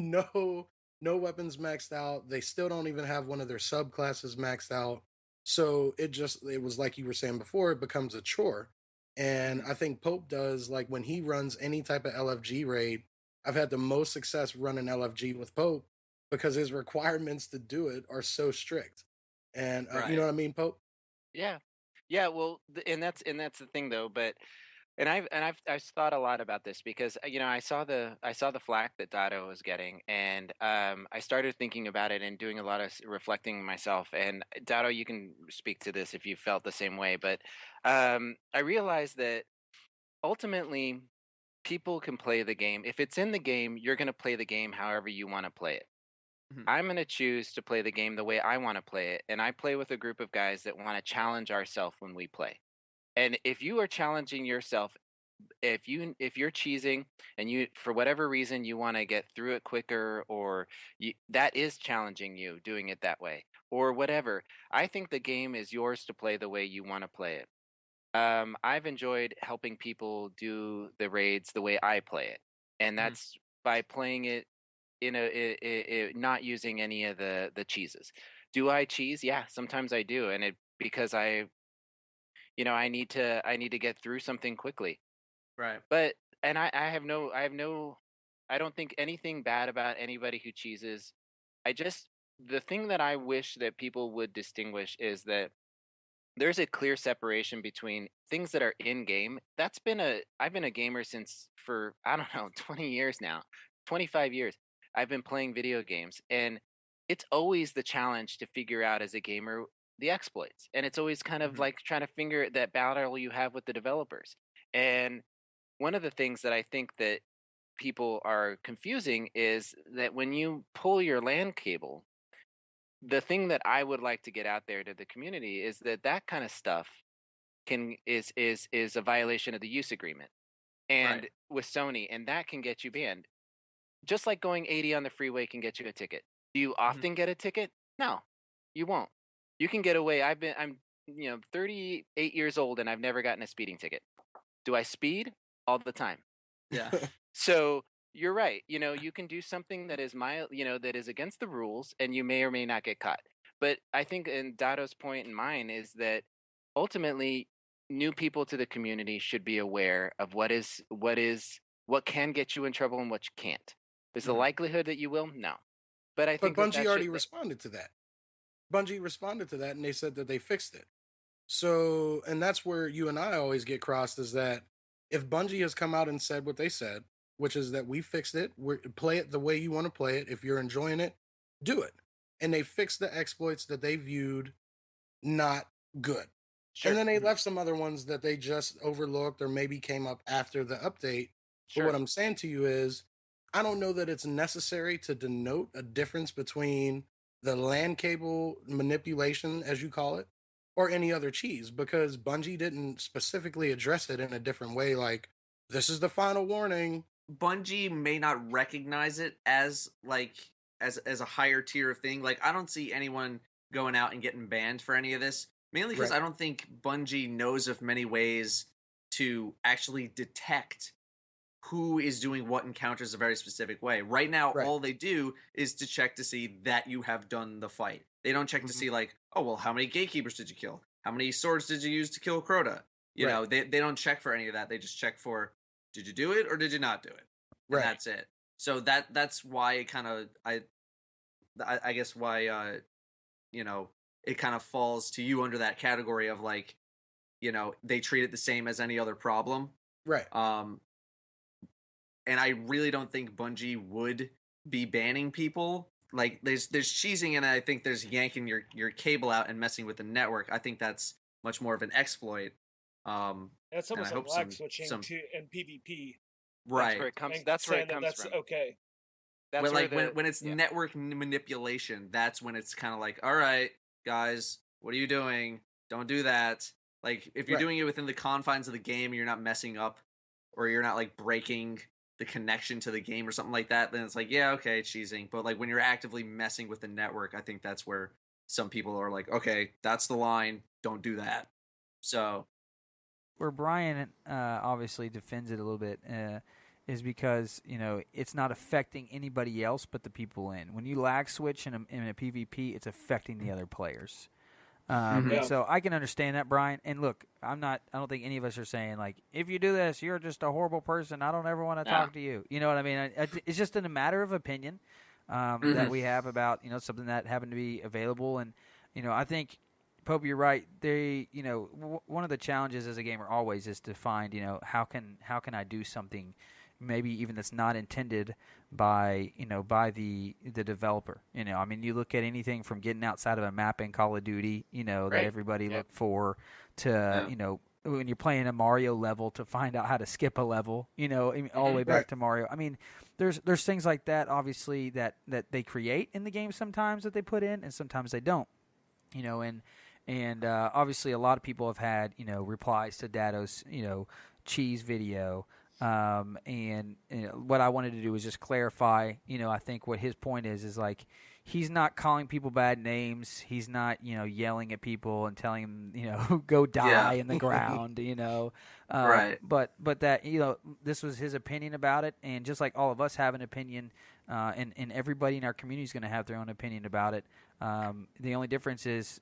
no weapons maxed out. They still don't even have one of their subclasses maxed out. So it was like you were saying before, it becomes a chore. And I think Pope does, like when he runs any type of LFG raid, I've had the most success running LFG with Pope because his requirements to do it are so strict. And you know what I mean, Pope? Yeah. Well, and that's the thing though. But I've thought a lot about this because I saw the flack that Datto was getting, and I started thinking about it and doing a lot of reflecting myself. And Datto, you can speak to this if you felt the same way. But I realized that ultimately people can play the game. If it's in the game, you're going to play the game however you want to play it. I'm going to choose to play the game the way I want to play it, and I play with a group of guys that want to challenge ourselves when we play. And if you are challenging yourself, if you're cheesing and you, for whatever reason, you want to get through it quicker, or that is challenging you doing it that way, or whatever, I think the game is yours to play the way you want to play it. I've enjoyed helping people do the raids the way I play it, and that's by playing it not using any of the cheeses. Do I cheese? Yeah, sometimes I do, and because I need to get through something quickly. Right. But I don't think anything bad about anybody who cheeses. The thing that I wish that people would distinguish is that there's a clear separation between things that are in game. I've been a gamer for I don't know 20 years now, 25 years. I've been playing video games, and it's always the challenge to figure out as a gamer the exploits, and it's always kind of like trying to figure that battle you have with the developers. And one of the things that I think that people are confusing is that when you pull your LAN cable, the thing that I would like to get out there to the community is that kind of stuff is a violation of the use agreement, and with Sony, and that can get you banned. Just like going 80 on the freeway can get you a ticket. Do you often get a ticket? No, you won't. You can get away. I'm 38 years old and I've never gotten a speeding ticket. Do I speed? All the time. Yeah. So you're right. You can do something that is that is against the rules, and you may or may not get caught. But I think, in Datto's point and mine, is that ultimately new people to the community should be aware of what can get you in trouble and what you can't. Is the likelihood that you will? No. But I think Bungie already responded to that. Bungie responded to that, and they said that they fixed it. So, and that's where you and I always get crossed, is that if Bungie has come out and said what they said, which is that we fixed it, play it the way you want to play it. If you're enjoying it, do it. And they fixed the exploits that they viewed not good. Sure. And then they left some other ones that they just overlooked or maybe came up after the update. Sure. But what I'm saying to you is, I don't know that it's necessary to denote a difference between the LAN cable manipulation, as you call it, or any other cheese, because Bungie didn't specifically address it in a different way. Like, this is the final warning. Bungie may not recognize it as a higher tier of thing. Like, I don't see anyone going out and getting banned for any of this, mainly because I don't think Bungie knows of many ways to actually detect who is doing what encounters a very specific way. Right now, all they do is to check to see that you have done the fight. They don't check to see, like, oh, well, how many gatekeepers did you kill? How many swords did you use to kill Crota? You know, they don't check for any of that. They just check for, did you do it or did you not do it? And that's it. So that's why it kind of, I guess why, it kind of falls to you under that category of, like, they treat it the same as any other problem. Right. And I really don't think Bungie would be banning people. Like, there's cheesing, and I think there's yanking your cable out and messing with the network. I think that's much more of an exploit. That's almost like lag switching in PvP. Right. That's where it comes from. Okay. That's when it's network manipulation, that's when it's kind of like, all right, guys, what are you doing? Don't do that. Like, if you're doing it within the confines of the game, you're not messing up, or you're not, like, breaking the connection to the game or something like that, then it's like, yeah, okay, it's cheesing. But, like, when you're actively messing with the network, I think that's where some people are like, okay, that's the line, don't do that. So where Brian obviously defends it a little bit is because, it's not affecting anybody else but the people in. When you lag switch in a PvP, it's affecting the other players. And so I can understand that, Brian. And look, I don't think any of us are saying, like, if you do this, you're just a horrible person. I don't ever want to talk to you. You know what I mean? It's just in a matter of opinion that we have about, something that happened to be available. And, I think, Pope, you're right. They, one of the challenges as a gamer always is to find, how can I do something maybe even that's not intended by the developer. I mean, you look at anything from getting outside of a map in Call of Duty, that everybody looked for, to when you're playing a Mario level, to find out how to skip a level, all the way back to Mario. I mean, there's things like that, obviously, that they create in the game sometimes that they put in, and sometimes they don't. And obviously a lot of people have had replies to Datto's cheese video. And what I wanted to do was just clarify, I think what his point is like, he's not calling people bad names. He's not, yelling at people and telling them, go die in the ground, right. But that, this was his opinion about it. And just like all of us have an opinion, and everybody in our community is going to have their own opinion about it. The only difference is,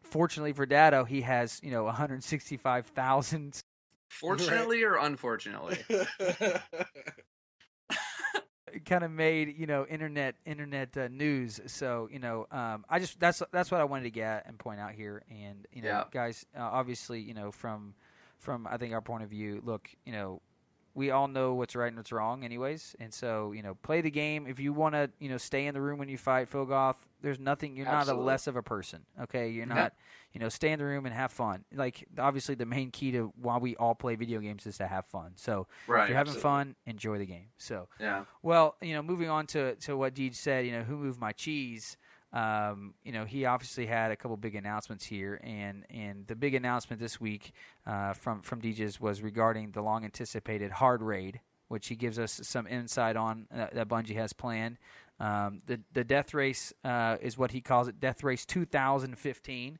fortunately for Datto, he has, 165,000. Fortunately or unfortunately? Kind of made internet news. So I just that's what I wanted to get and point out here. And guys, obviously from I think our point of view, look, we all know what's right and what's wrong anyways. And so, play the game. If you want to, stay in the room when you fight Philgoth, there's nothing, you're not a less of a person. Okay. You're not, stay in the room and have fun. Like, obviously the main key to why we all play video games is to have fun. So if you're having fun, enjoy the game. So, well, moving on to what Deej said, who moved my cheese? he obviously had a couple big announcements here, and the big announcement this week from DJs was regarding the long-anticipated hard raid, which he gives us some insight on that Bungie has planned. The Death Race is what he calls it, Death Race 2015.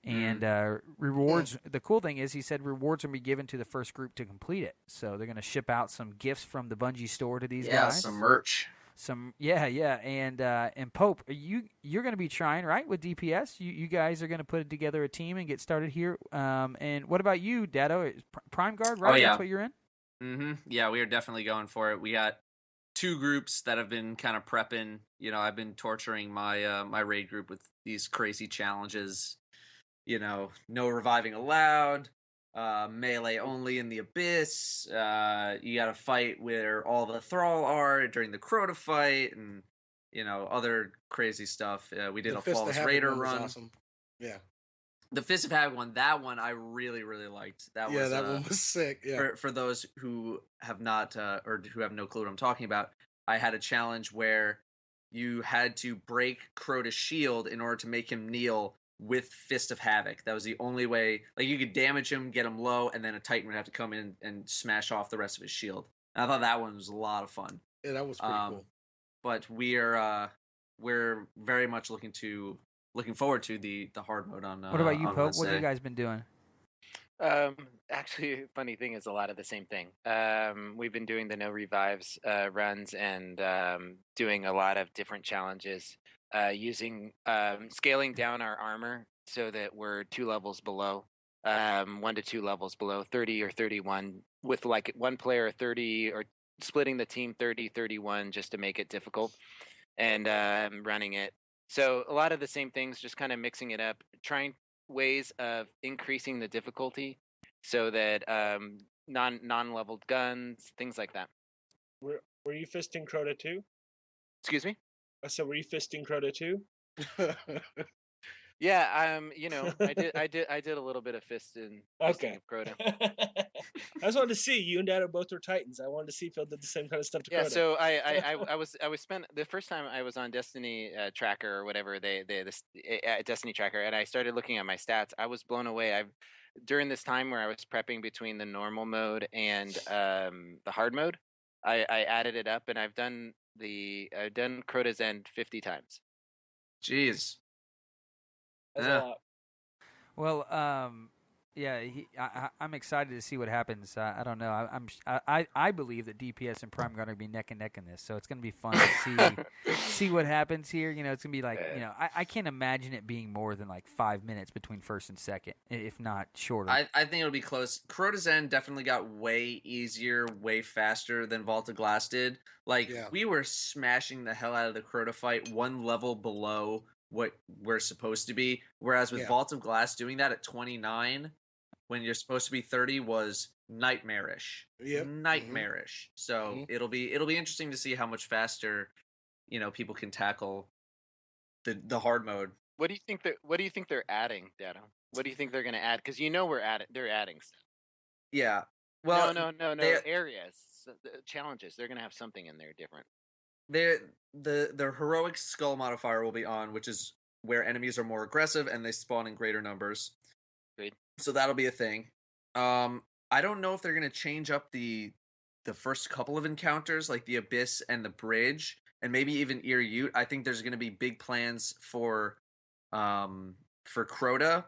And rewards, the cool thing is he said rewards will be given to the first group to complete it. So they're going to ship out some gifts from the Bungie store to these guys. Yeah, some merch. And Pope, you're going to be trying, right, with DPS? You guys are going to put together a team and get started here. And what about you, Datto? Prime Guard, right? Oh, yeah. That's what you're in? Mm-hmm. Yeah, we are definitely going for it. We got 2 groups that have been kind of prepping. I've been torturing my my raid group with these crazy challenges. No reviving allowed, melee only in the Abyss. You got to fight where all the Thrall are during the Crota fight, and other crazy stuff. We did a Flawless Raider run. Awesome. Yeah. The Fist of Havoc one, that one I really, really liked. That one was sick. Yeah. For those who have not or who have no clue what I'm talking about, I had a challenge where you had to break Crota's shield in order to make him kneel with Fist of Havoc. That was the only way. Like, you could damage him, get him low, and then a Titan would have to come in and smash off the rest of his shield. And I thought that one was a lot of fun. Yeah, that was pretty cool. But we're very much looking forward to the hard mode on. What about you, Pope? Wednesday. What have you guys been doing? Actually, funny thing is a lot of the same thing. We've been doing the no revives runs and doing a lot of different challenges. Using scaling down our armor so that we're 2 levels below, 1 to 2 levels below 30 or 31, with like one player 30, or splitting the team 30-31 just to make it difficult, and running it. So a lot of the same things, just kind of mixing it up, trying ways of increasing the difficulty so that non-leveled guns, things like that. Were you fisting Crota too? Excuse me? I said, were you fisting Crota too? Yeah, I did a little bit of fisting of Crota. I just wanted to see you and Dad are both were Titans. I wanted to see if Phil did the same kind of stuff to Crota. Yeah, so I was spent the first time I was on Destiny Tracker or whatever this Destiny Tracker, and I started looking at my stats. I was blown away. During this time where I was prepping between the normal mode and the hard mode, I added it up, and I've done Crota's End 50 times. Jeez. That's a lot. Well, yeah, I'm excited to see what happens. I don't know. I believe that DPS and Prime are going to be neck and neck in this, so it's going to be fun to see what happens here. It's going to be like, I can't imagine it being more than like 5 minutes between first and second, if not shorter. I think it'll be close. Crota's End definitely got way easier, way faster than Vault of Glass did. We were smashing the hell out of the Crota fight 1 level below what we're supposed to be, whereas with Vault of Glass, doing that at 29 when you're supposed to be 30 was nightmarish. Nightmarish. So it'll be interesting to see how much faster people can tackle the hard mode. What do you think they're adding, Datto? What do you think they're going to add? Because they're adding stuff. Yeah. Well, no. Areas, challenges. They're going to have something in there different. The heroic skull modifier will be on, which is where enemies are more aggressive and they spawn in greater numbers. Great. So that'll be a thing. I don't know if they're going to change up the first couple of encounters, like the Abyss and the Bridge, and maybe even Ir Yût. I think there's going to be big plans for Crota.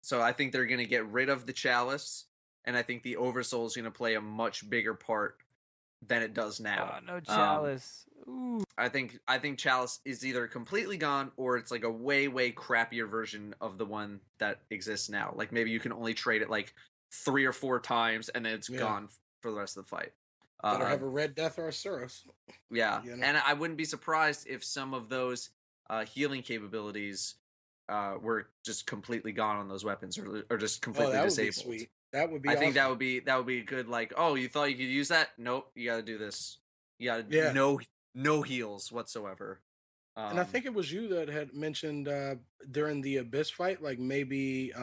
So I think they're going to get rid of the Chalice, and I think the Oversoul is going to play a much bigger part than it does now. Oh, no Chalice. Ooh. I think Chalice is either completely gone or it's like a way crappier version of the one that exists now. Like maybe you can only trade it like 3 or 4 times and then it's gone for the rest of the fight. Better have a Red Death or a Suros. Yeah, and I wouldn't be surprised if some of those healing capabilities were just completely gone on those weapons or just completely disabled. Would be sweet. That would be. I think that would be a good, like, oh, you thought you could use that? Nope, you got to do this. You got to no heals whatsoever. And I think it was you that had mentioned during the Abyss fight, like maybe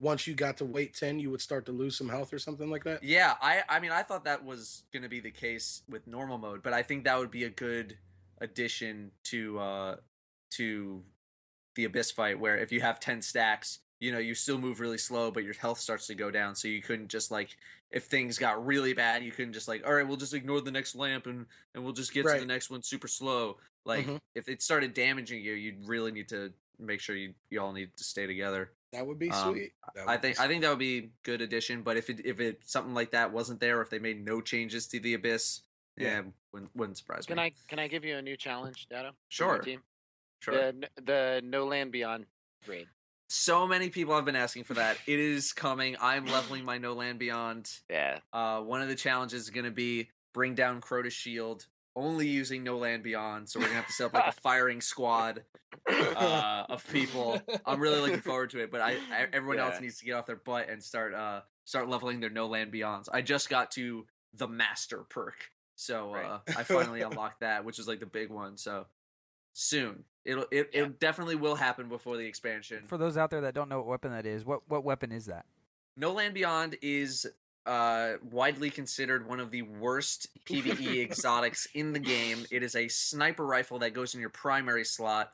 once you got to weight 10, you would start to lose some health or something like that. Yeah, I mean, I thought that was going to be the case with normal mode, but I think that would be a good addition to the Abyss fight, where if you have 10 stacks, you still move really slow, but your health starts to go down. So you couldn't just if things got really bad, you couldn't just all right, we'll just ignore the next lamp and we'll just get to the next one super slow. If it started damaging you, you'd really need to make sure you all need to stay together. That would be sweet. I think that would be good addition. But if it something like that wasn't there, or if they made no changes to the Abyss, wouldn't surprise me. Can I give you a new challenge, Datto? Sure. Team? Sure. The No Land Beyond raid. So many people have been asking for that. It is coming. I'm leveling my No Land Beyond. Yeah. One of the challenges is going to be bring down Crota's shield, only using No Land Beyond. So we're going to have to set up a firing squad of people. I'm really looking forward to it. But everyone else needs to get off their butt and start leveling their No Land Beyonds. I just got to the Master perk. So I finally unlocked that, which is the big one. So soon. It definitely will happen before the expansion. For those out there that don't know what weapon that is, what weapon is that? No Land Beyond is widely considered one of the worst PvE exotics in the game. It is a sniper rifle that goes in your primary slot,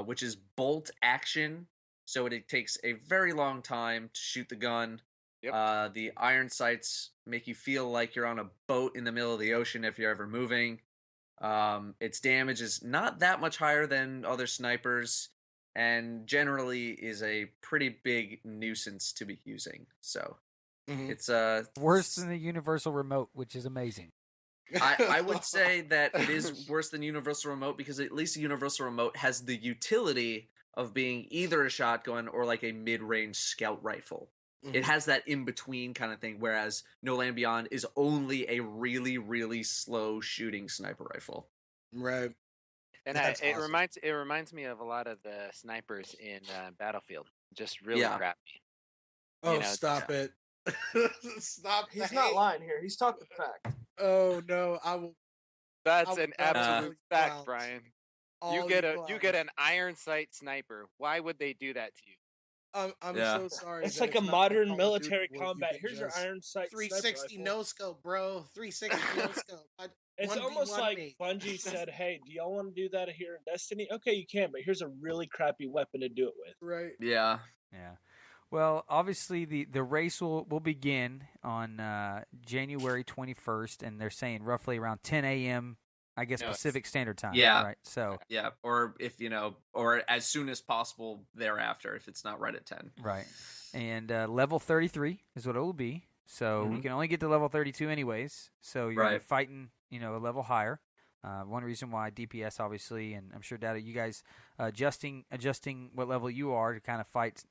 which is bolt action. So it takes a very long time to shoot the gun. Yep. The iron sights make you feel like you're on a boat in the middle of the ocean if you're ever moving. Its damage is not that much higher than other snipers, and generally is a pretty big nuisance to be using. So it's worse than the universal remote, which is amazing. I would say that it is worse than universal remote because at least the universal remote has the utility of being either a shotgun or a mid-range scout rifle. It has that in-between kind of thing, whereas No Land Beyond is only a really, really slow shooting sniper rifle. Right. And it reminds me of a lot of the snipers in Battlefield. Just really crappy. Oh, stop it. Stop. He's not lying here. He's talking fact. Oh, no. I will. That's an absolute fact, Brian. You get an iron sight sniper. Why would they do that to you? I'm so sorry. It's like a modern military combat. Here's your iron sight 360 no scope, bro. 360 no scope. It's almost like Bungie said, "Hey, do y'all want to do that here in Destiny? Okay, you can, but here's a really crappy weapon to do it with." Right. Yeah. Yeah. Well, obviously the race will begin on January 21st, and they're saying roughly around 10 a.m. I guess Pacific Standard Time. Yeah. Right. So. Yeah. Or if or as soon as possible thereafter, if it's not right at 10. Right. And level 33 is what it will be. So we can only get to level 32 anyways. So you're fighting, a level higher. One reason why DPS, obviously, and I'm sure, Datto, you guys adjusting what level you are to kind of fight,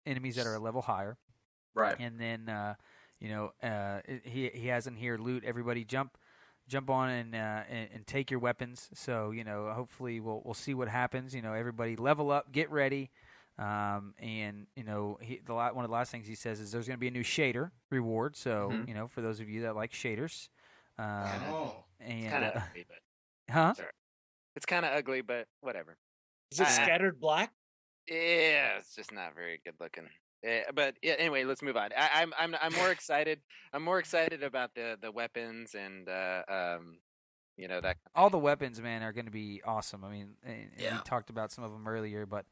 enemies that are a level higher. Right. And then, he has in here loot. Everybody jump on and take your weapons. So hopefully we'll see what happens. Everybody level up, get ready, and one of the last things he says is there's going to be a new shader reward. So for those of you that like shaders, it's kind of ugly, but sorry. It's kind of ugly, but whatever. Is it scattered black? Yeah, it's just not very good looking. But anyway, let's move on. I'm more excited. I'm more excited about the weapons and that. All the weapons, man, are going to be awesome. I mean, we talked about some of them earlier, but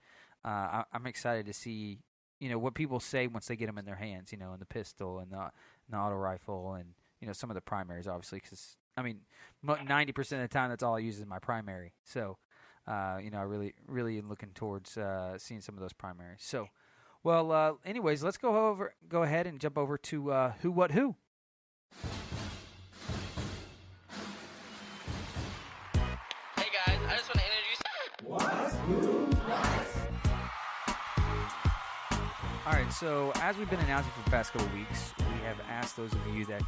I'm excited to see what people say once they get them in their hands. And the pistol and the auto rifle and some of the primaries, obviously, because 90% of the time that's all I use is my primary. So I really am looking towards seeing some of those primaries. So. Well, anyways, let's go ahead and jump over to Who What Who. Hey guys, I just want to introduce. What? Who? What? All right, so as we've been announcing for the past couple of weeks, we have asked those of you that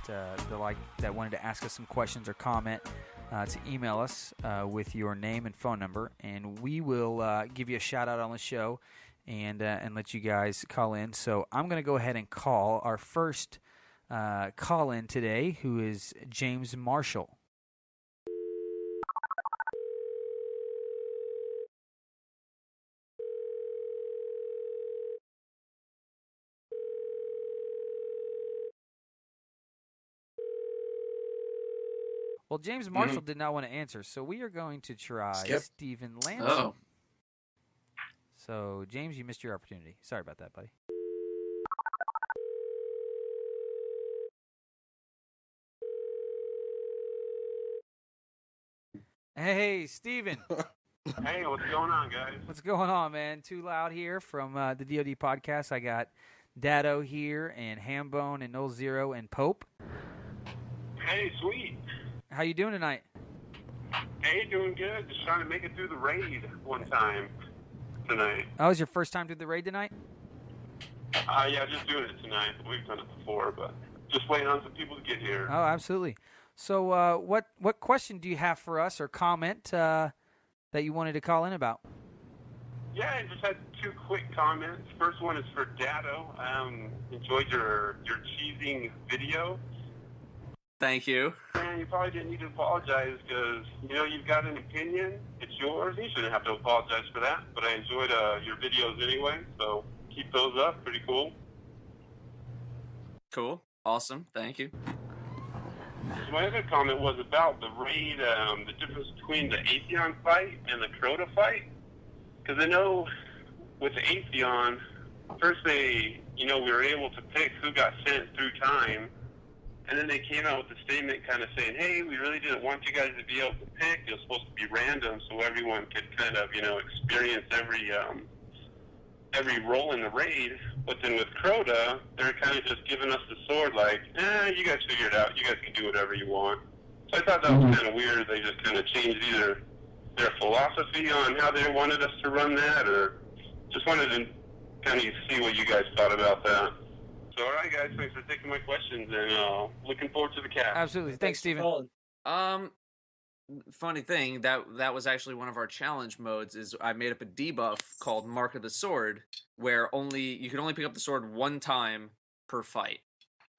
wanted to ask us some questions or comment to email us with your name and phone number, and we will give you a shout out on the show. And let you guys call in. So I'm going to go ahead and call our first call-in today, who is James Marshall. Well, James Marshall did not want to answer, so we are going to try Stephen Lamson. Oh. So, James, you missed your opportunity. Sorry about that, buddy. Hey, Steven. Hey, what's going on, guys? What's going on, man? Too Loud here from the DoD Podcast. I got Datto here, and Hambone, and Nolxero, and Pope. Hey, sweet. How you doing tonight? Hey, doing good. Just trying to make it through the raid one time tonight. Oh, was your first time through the raid tonight? Yeah, just doing it tonight. We've done it before, but just waiting on some people to get here. Oh, absolutely. So, what question do you have for us, or comment that you wanted to call in about? Yeah, I just had two quick comments. First one is for Datto. Enjoyed your cheesing video. Thank you. And you probably didn't need to apologize because, you've got an opinion. It's yours. You shouldn't have to apologize for that. But I enjoyed your videos anyway, so keep those up. Pretty cool. Cool. Awesome. Thank you. So my other comment was about the raid, the difference between the Atheon fight and the Crota fight. Because I know with the Atheon, first we were able to pick who got sent through time. And then they came out with a statement kind of saying, hey, we really didn't want you guys to be able to pick. It was supposed to be random so everyone could kind of, experience every role in the raid. But then with Crota, they're kind of just giving us the sword like, you guys figure it out. You guys can do whatever you want. So I thought that was kind of weird. They just kind of changed either their philosophy on how they wanted us to run that, or just wanted to kind of see what you guys thought about that. So, all right, guys, thanks for taking my questions, and looking forward to the cast. Absolutely. Thanks, Steven. Funny thing, that was actually one of our challenge modes. Is I made up a debuff called Mark of the Sword, where you could only pick up the sword one time per fight,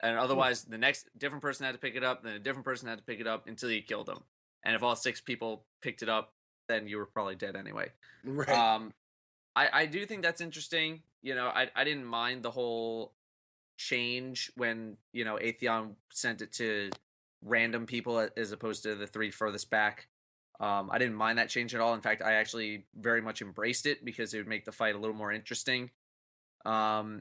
and otherwise the next different person had to pick it up, then a different person had to pick it up until you killed them. And if all 6 people picked it up, then you were probably dead anyway. Right. I do think that's interesting. I didn't mind the whole change when Atheon sent it to random people as opposed to the 3 furthest back. I didn't mind that change at all. In fact, I actually very much embraced it because it would make the fight a little more interesting. I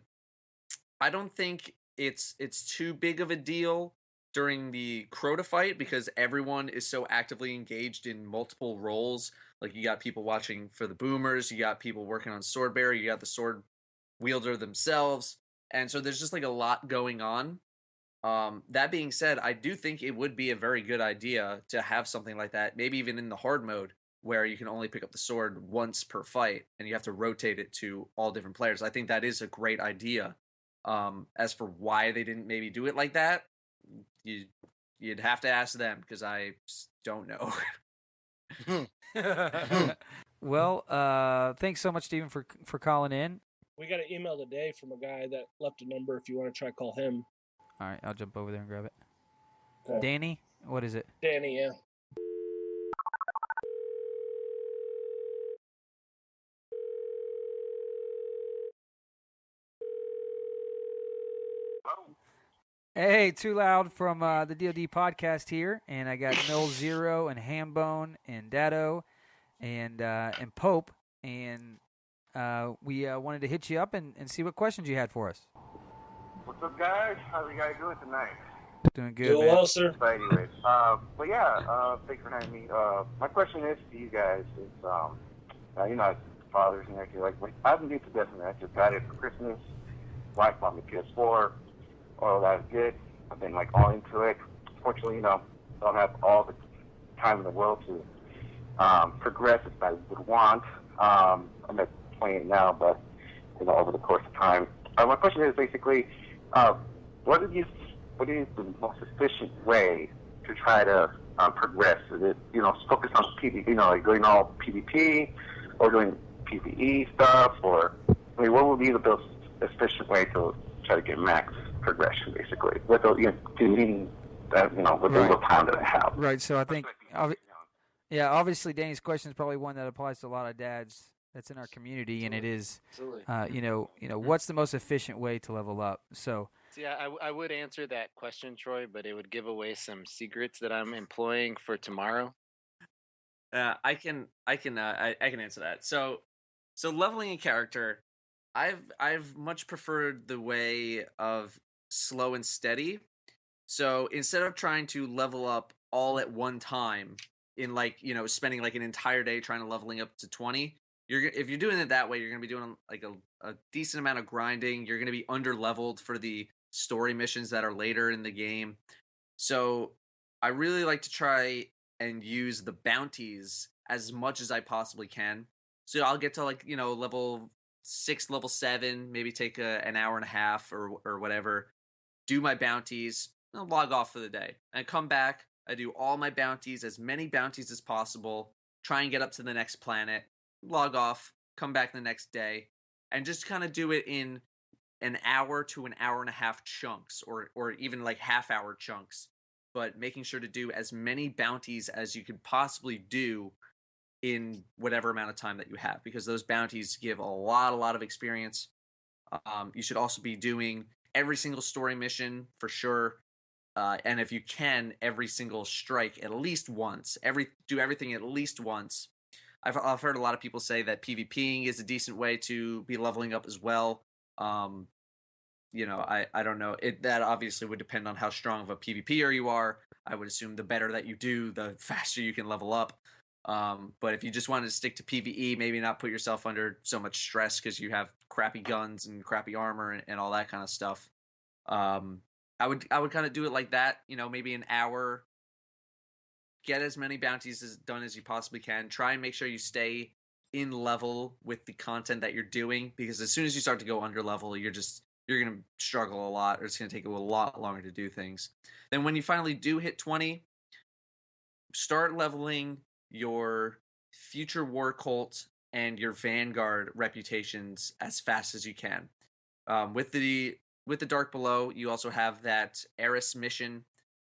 don't think it's too big of a deal during the Crota fight because everyone is so actively engaged in multiple roles. Like, you got people watching for the boomers, you got people working on sword bearer, you got the sword wielder themselves, and so there's just like a lot going on. That being said, I do think it would be a very good idea to have something like that, maybe even in the hard mode, where you can only pick up the sword once per fight, and you have to rotate it to all different players. I think that is a great idea. As for why they didn't maybe do it like that, you'd have to ask them, because I just don't know. Well, thanks so much, Steven, for calling in. We got an email today from a guy that left a number if you want to try call him. All right, I'll jump over there and grab it. Okay. Danny? What is it? Danny, yeah. Hey, Too Loud from the DoD Podcast here, and I got Nolxero and Hambone and Datto and Pope, and we wanted to hit you up and see what questions you had for us. What's up, guys? How are you guys doing tonight? Doing good, Doing man. well, sir. But anyways, thanks for having me. My question is to you guys is, as fathers and everything, like, I haven't been to Destiny. I just got it for Christmas. Wife bought me PS4. All that is good. I've been, all into it. Fortunately, don't have all the time in the world to progress as I would want. I'm at playing it now, but, over the course of time. My question is basically, what is the most efficient way to try to progress? Is it, focus on PvP, doing all PvP, or doing PvE stuff, or, what would be the most efficient way to try to get max progression, basically, with the, with the little time that I have. Right, so I think, obviously Danny's question is probably one that applies to a lot of dads that's in our community, and it is, what's the most efficient way to level up? So, I would answer that question, Troy, but it would give away some secrets that I'm employing for tomorrow. I can answer that. So So leveling a character, I've much preferred the way of slow and steady. So instead of trying to level up all at one time in spending like an entire day trying to leveling up to 20, if you're doing it that way, you're going to be doing like a decent amount of grinding. You're going to be under leveled for the story missions that are later in the game. So I really like to try and use the bounties as much as I possibly can. So I'll get to level 6, level 7, maybe take an hour and a half or whatever, do my bounties, I'll log off for the day. And I come back, I do all my bounties, as many bounties as possible, try and get up to the next planet, log off, come back the next day, and just kind of do it in an hour to an hour and a half chunks, or even like half-hour chunks, but making sure to do as many bounties as you could possibly do in whatever amount of time that you have, because those bounties give a lot of experience. You should also be doing every single story mission for sure, and if you can, every single strike at least once. Do everything at least once. I've heard a lot of people say that PvPing is a decent way to be leveling up as well. I don't know. That obviously would depend on how strong of a PvPer you are. I would assume the better that you do, the faster you can level up. But if you just wanted to stick to PvE, maybe not put yourself under so much stress because you have crappy guns and crappy armor and all that kind of stuff. I would kind of do it like that, maybe an hour, get as many bounties done as you possibly can. Try and make sure you stay in level with the content that you're doing, because as soon as you start to go under level, you're going to struggle a lot, or it's going to take you a lot longer to do things. Then when you finally do hit 20, start leveling your future war cult and your vanguard reputations as fast as you can. With the Dark Below, you also have that Eris mission,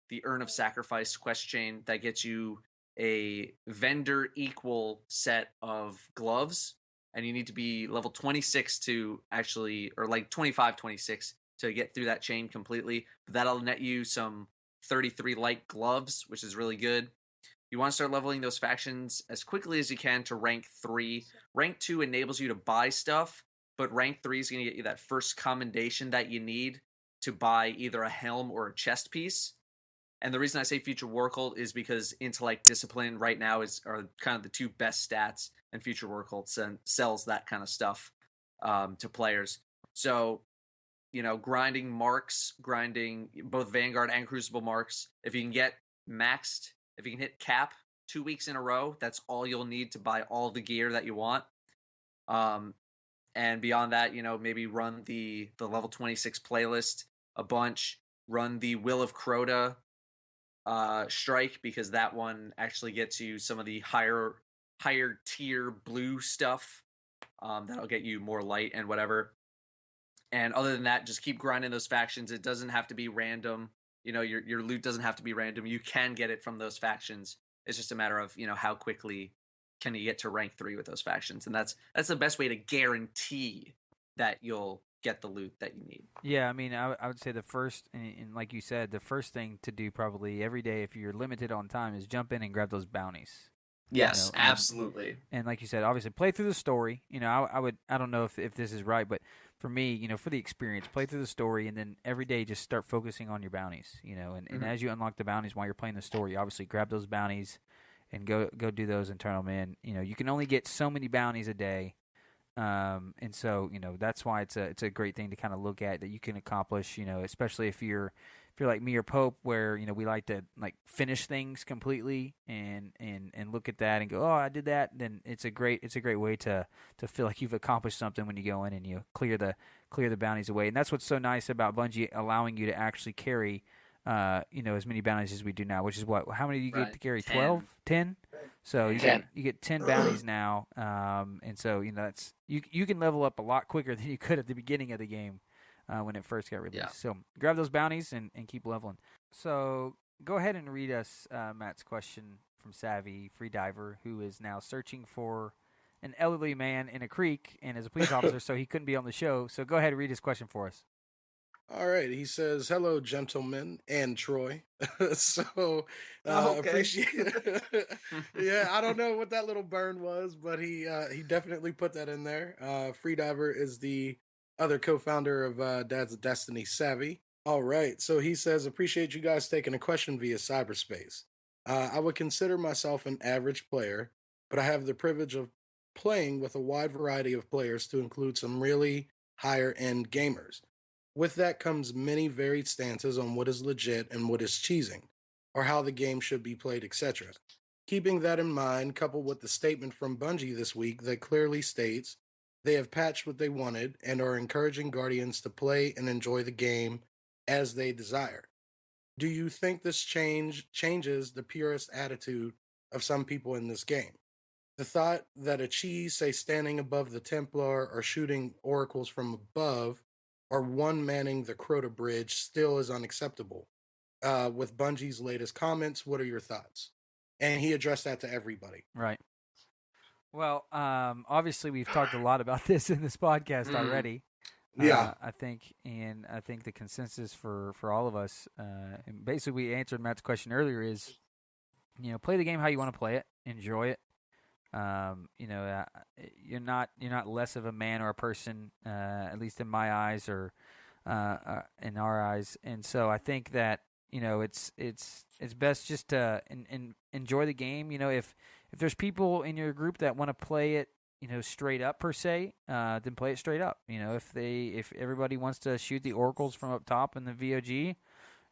the Urn of Sacrifice quest chain that gets you a vendor equal set of gloves, and you need to be level 26 to actually, or like 25, 26 to get through that chain completely. But that'll net you some 33 light gloves, which is really good. You want to start leveling those factions as quickly as you can to rank 3. Rank 2 enables you to buy stuff, but rank 3 is going to get you that first commendation that you need to buy either a helm or a chest piece. And the reason I say Future War Cult is because Intellect Discipline right now are kind of the two best stats, and Future War Cult sells that kind of stuff to players. So, grinding marks, grinding both Vanguard and Crucible marks. If you can get maxed, if you can hit cap 2 weeks in a row, that's all you'll need to buy all the gear that you want. And beyond that, maybe run the level 26 playlist a bunch, run the Will of Crota strike, because that one actually gets you some of the higher tier blue stuff. That'll get you more light and whatever. And other than that, just keep grinding those factions. It doesn't have to be random. Your loot doesn't have to be random. You can get it from those factions. It's just a matter of, how quickly can you get to rank 3 with those factions. And that's the best way to guarantee that you'll get the loot that you need. Yeah, I mean, I would say the first, and like you said, the first thing to do probably every day if you're limited on time is jump in and grab those bounties. Yes, absolutely. And like you said, obviously play through the story. I don't know if this is right, but for me, for the experience, play through the story, and then every day just start focusing on your bounties. And as you unlock the bounties while you're playing the story, obviously grab those bounties and go do those and turn them in. You can only get so many bounties a day. And so, that's why it's a great thing to kind of look at that you can accomplish, especially if you're like me or Pope, where, we like to like finish things completely and look at that and go, oh, I did that. Then it's a great way to feel like you've accomplished something when you go in and you clear the bounties away. And that's what's so nice about Bungie allowing you to actually carry, as many bounties as we do now, which is how many do you get to carry? 12? 10? So you get 10 bounties now, and so that's you can level up a lot quicker than you could at the beginning of the game when it first got released. Yeah. So grab those bounties and keep leveling. So go ahead and read us Matt's question from Savvy Freediver, who is now searching for an elderly man in a creek and is a police officer, so he couldn't be on the show. So go ahead and read his question for us. All right. He says, hello, gentlemen and Troy. So Okay. appreciate it. Yeah, I don't know what that little burn was, but he definitely put that in there. Freediver is the other co-founder of Dad's Destiny Savvy. All right. So he says, appreciate you guys taking a question via cyberspace. I would consider myself an average player, but I have the privilege of playing with a wide variety of players to include some really higher end gamers. With that comes many varied stances on what is legit and what is cheesing, or how the game should be played, etc. Keeping that in mind, coupled with the statement from Bungie this week that clearly states they have patched what they wanted and are encouraging Guardians to play and enjoy the game as they desire. Do you think this changes the purist attitude of some people in this game? The thought that a cheese, say standing above the Templar or shooting oracles from above, or one manning the Crota bridge still is unacceptable. With Bungie's latest comments, what are your thoughts? And he addressed that to everybody. Right. Well, obviously we've talked a lot about this in this podcast already. Yeah. I think the consensus for all of us, and basically we answered Matt's question earlier, is, play the game how you want to play it, enjoy it. You're not less of a man or a person, at least in my eyes or in our eyes. And so I think that it's best just to enjoy the game. If there's people in your group that want to play it, straight up per se, then play it straight up. If everybody wants to shoot the oracles from up top in the VOG,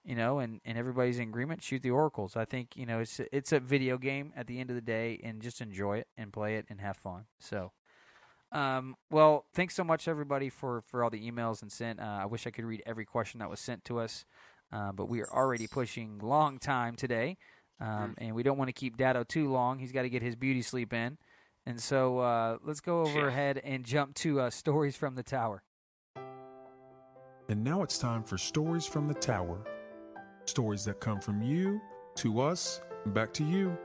and everybody's in agreement, shoot the oracles. I think, it's a video game at the end of the day, and just enjoy it and play it and have fun. So, well, thanks so much, everybody, for all the emails and sent. I wish I could read every question that was sent to us, but we are already pushing long time today, and we don't want to keep Datto too long. He's got to get his beauty sleep in. And so let's go ahead and jump to Stories from the Tower. And now it's time for Stories from the Tower. Stories that come from you, to us, and back to you.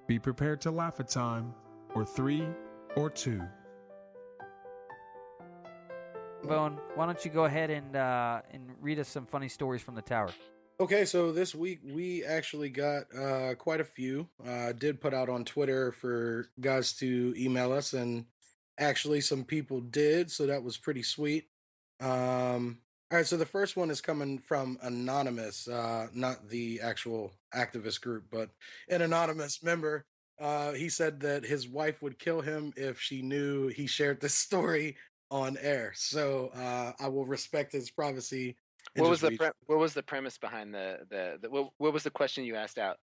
Be prepared to laugh a time, or 3, or 2. Bone, why don't you go ahead and read us some funny stories from the tower? Okay, so this week we actually got quite a few. Did put out on Twitter for guys to email us, and actually some people did, so that was pretty sweet. All right, so the first one is coming from Anonymous, not the actual activist group, but an anonymous member. He said that his wife would kill him if she knew he shared this story on air. So I will respect his privacy. What was the premise behind what was the question you asked out?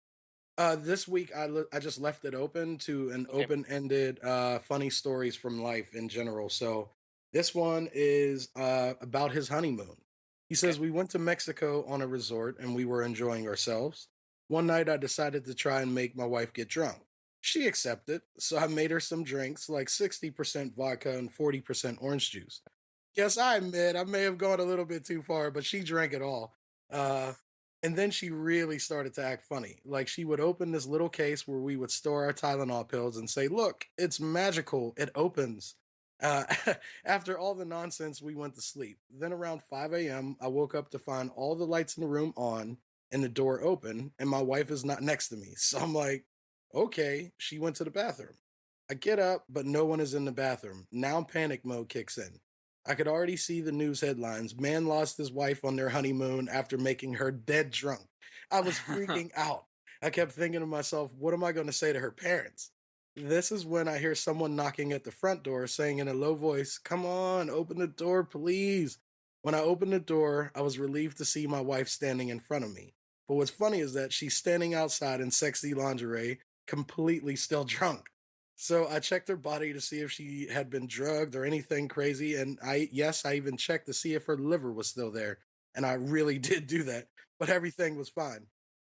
This week I just left it open to an open-ended funny stories from life in general. So this one is about his honeymoon. He says, we went to Mexico on a resort and we were enjoying ourselves. One night I decided to try and make my wife get drunk. She accepted, so I made her some drinks, like 60% vodka and 40% orange juice. Yes, I admit I may have gone a little bit too far, but she drank it all. And then she really started to act funny. Like, she would open this little case where we would store our Tylenol pills and say, look, it's magical. It opens. After all the nonsense, we went to sleep. Then around 5 a.m., I woke up to find all the lights in the room on and the door open, and my wife is not next to me. So I'm like, okay, she went to the bathroom. I get up, but no one is in the bathroom. Now panic mode kicks in. I could already see the news headlines. Man lost his wife on their honeymoon after making her dead drunk. I was freaking out. I kept thinking to myself, what am I going to say to her parents? This is when I hear someone knocking at the front door saying in a low voice, come on, open the door, please. When I opened the door, I was relieved to see my wife standing in front of me. But what's funny is that she's standing outside in sexy lingerie, completely still drunk. So I checked her body to see if she had been drugged or anything crazy. And I even checked to see if her liver was still there. And I really did do that, but everything was fine.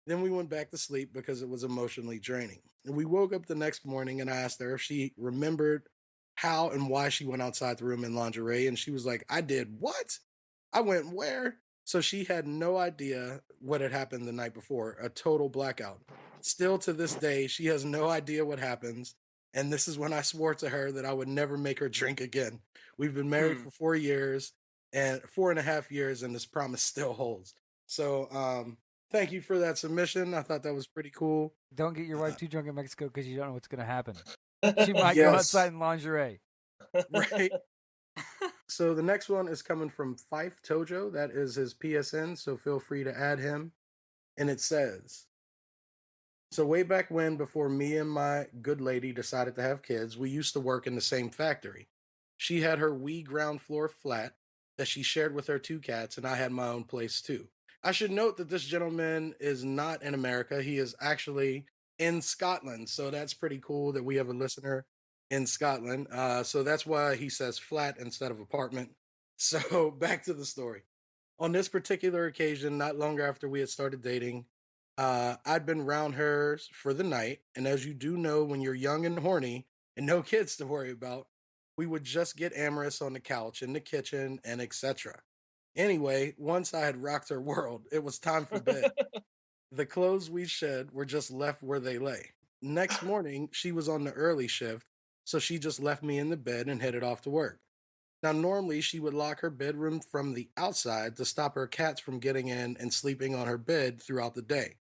Then we went back to sleep because it was emotionally draining. And we woke up the next morning and I asked her if she remembered how and why she went outside the room in lingerie. And she was like, I did what? I went where? So she had no idea what had happened the night before, a total blackout. Still to this day, she has no idea what happens. And this is when I swore to her that I would never make her drink again. We've been married for 4 years, and 4.5 years, and this promise still holds. So, thank you for that submission. I thought that was pretty cool. Don't get your wife too drunk in Mexico because you don't know what's going to happen. She might go outside in lingerie. Right. So the next one is coming from Fife Tojo. That is his PSN, so feel free to add him. And it says, so way back when, before me and my good lady decided to have kids, we used to work in the same factory. She had her wee ground floor flat that she shared with her 2 cats, and I had my own place too. I should note that this gentleman is not in America. He is actually in Scotland. So that's pretty cool that we have a listener in Scotland. So that's why he says flat instead of apartment. So back to the story. On this particular occasion, not long after we had started dating, I'd been round her for the night. And as you do know, when you're young and horny and no kids to worry about, we would just get amorous on the couch, in the kitchen, and etc. Anyway, once I had rocked her world, it was time for bed. The clothes we shed were just left where they lay. Next morning, she was on the early shift, so she just left me in the bed and headed off to work. Now, normally, she would lock her bedroom from the outside to stop her cats from getting in and sleeping on her bed throughout the day.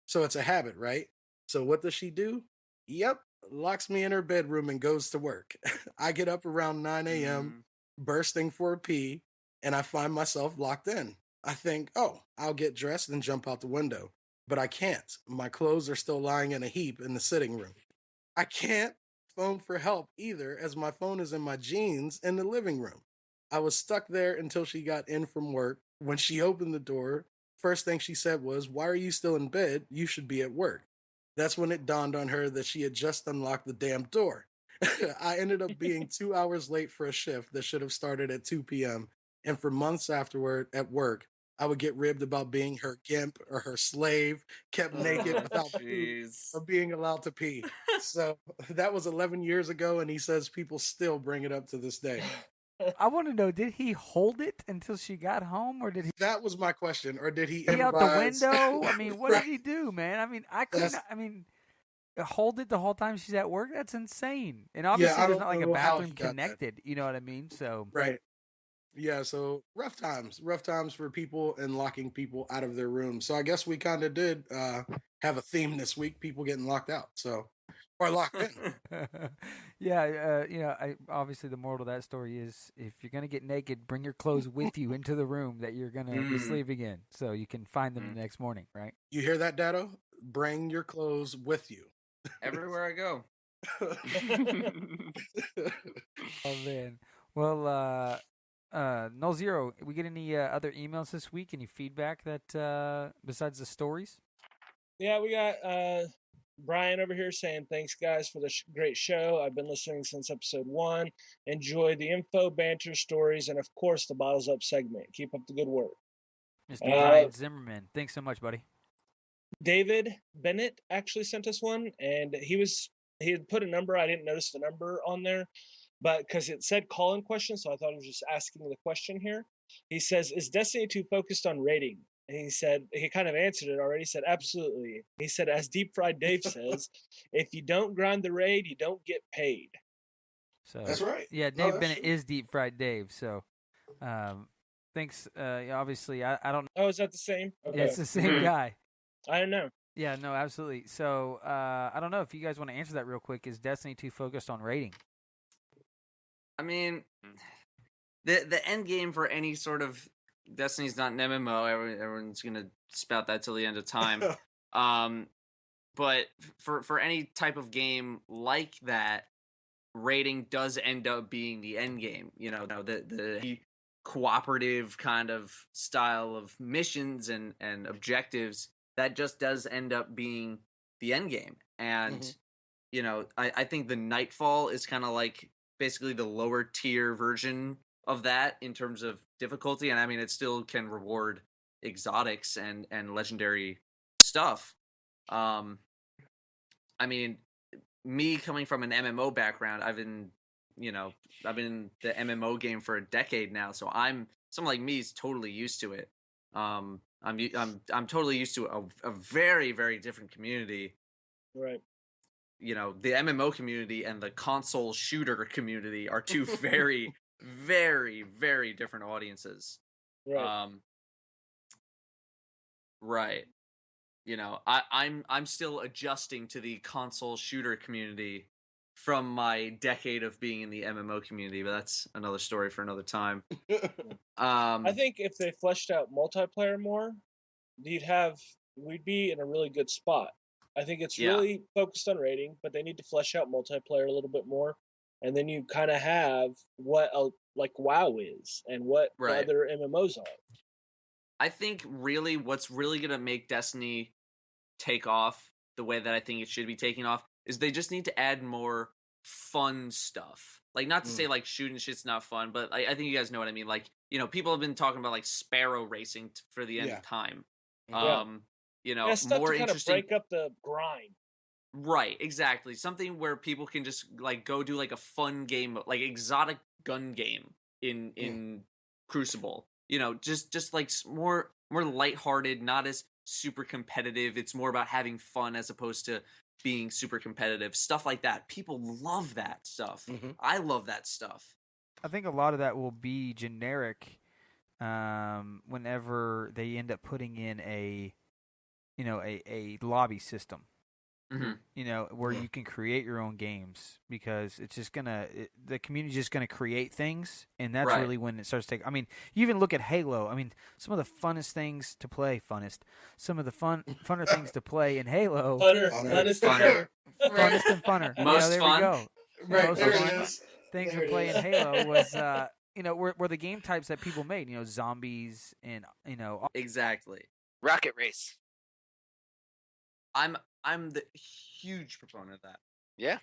So it's a habit, right? So what does she do? Yep, locks me in her bedroom and goes to work. I get up around 9 a.m., bursting for a pee, and I find myself locked in. I think, oh, I'll get dressed and jump out the window. But I can't. My clothes are still lying in a heap in the sitting room. I can't phone for help either, as my phone is in my jeans in the living room. I was stuck there until she got in from work. When she opened the door, first thing she said was, "Why are you still in bed? You should be at work." That's when it dawned on her that she had just unlocked the damn door. I ended up being 2 hours late for a shift that should have started at 2 p.m. And for months afterward at work, I would get ribbed about being her gimp or her slave, kept naked without food or being allowed to pee. So that was 11 years ago, and he says people still bring it up to this day. I want to know, did he hold it until she got home, or did he? That was my question. Or did he out the window? I mean, what did he do, man? I mean, I couldn't. I mean, hold it the whole time she's at work? That's insane. And obviously, there's not like a bathroom connected. You know what I mean? So right. Yeah, so rough times for people and locking people out of their rooms. So I guess we kind of did have a theme this week, people getting locked out, so or locked in. Yeah, obviously the moral of that story is if you're going to get naked, bring your clothes with you into the room that you're going to be sleeping in so you can find them the next morning, right? You hear that, Datto? Bring your clothes with you. Everywhere I go. Oh, man. Well, Nolxero, we get any other emails this week? Any feedback that besides the stories? Yeah, we got Brian over here saying, thanks, guys, for the great show. I've been listening since episode 1. Enjoy the info, banter, stories, and, of course, the Bottles Up segment. Keep up the good work. Mr. Brian Zimmerman. Thanks so much, buddy. David Bennett actually sent us one, and he had put a number. I didn't notice the number on there. But because it said call-in question, so I thought it was just asking the question here. He says, is Destiny 2 focused on rating? And he said, he kind of answered it already. He said, absolutely. He said, as Deep Fried Dave says, if you don't grind the raid, you don't get paid. So that's right. Yeah, Dave Bennett is Deep Fried Dave. So thanks. Obviously, I don't know. Oh, is that the same? Okay. Yeah, it's the same guy. I don't know. Yeah, no, absolutely. So I don't know if you guys want to answer that real quick. Is Destiny 2 focused on rating? I mean, the end game for any sort of Destiny's not an MMO. Everyone's gonna spout that till the end of time. But for any type of game like that, rating does end up being the end game. You know, the cooperative kind of style of missions and objectives that just does end up being the end game. And you know, I think the Nightfall is kind of like basically the lower tier version of that in terms of difficulty, and I mean it still can reward exotics and legendary stuff. I mean, me coming from an MMO background, I've been in the MMO game for a decade now, so someone like me is totally used to it. I'm totally used to a very, very different community. Right. You know, the MMO community and the console shooter community are two very very, very different audiences. Right. Right. You know, I'm still adjusting to the console shooter community from my decade of being in the MMO community, but that's another story for another time. I think if they fleshed out multiplayer more, we'd be in a really good spot. I think it's really focused on rating, but they need to flesh out multiplayer a little bit more, and then you kind of have what like WoW is and what the other MMOs are. I think really what's really going to make Destiny take off the way that I think it should be taking off is they just need to add more fun stuff. Like, not to say like shooting shit's not fun, but I think you guys know what I mean. Like, you know, people have been talking about like sparrow racing for the end of time. You know, stuff more to kind interesting. of break up the grind. Right, exactly. Something where people can just like go do like a fun game, like exotic gun game in Crucible. You know, just like more lighthearted, not as super competitive. It's more about having fun as opposed to being super competitive. Stuff like that. People love that stuff. I love that stuff. I think a lot of that will be generic whenever they end up putting in a lobby system. You know, where you can create your own games, because it's just the community's just gonna create things, and that's really when it starts to take. I mean, you even look at Halo. I mean, some of the funnest things to play, some of the funner things to play in Halo. Funnest and funner. Most there fun. we go. Right, Most there fun it is. things to play in Halo was, were the game types that people made. You know, zombies and exactly. Rocket Race. I'm the huge proponent of that. Yeah.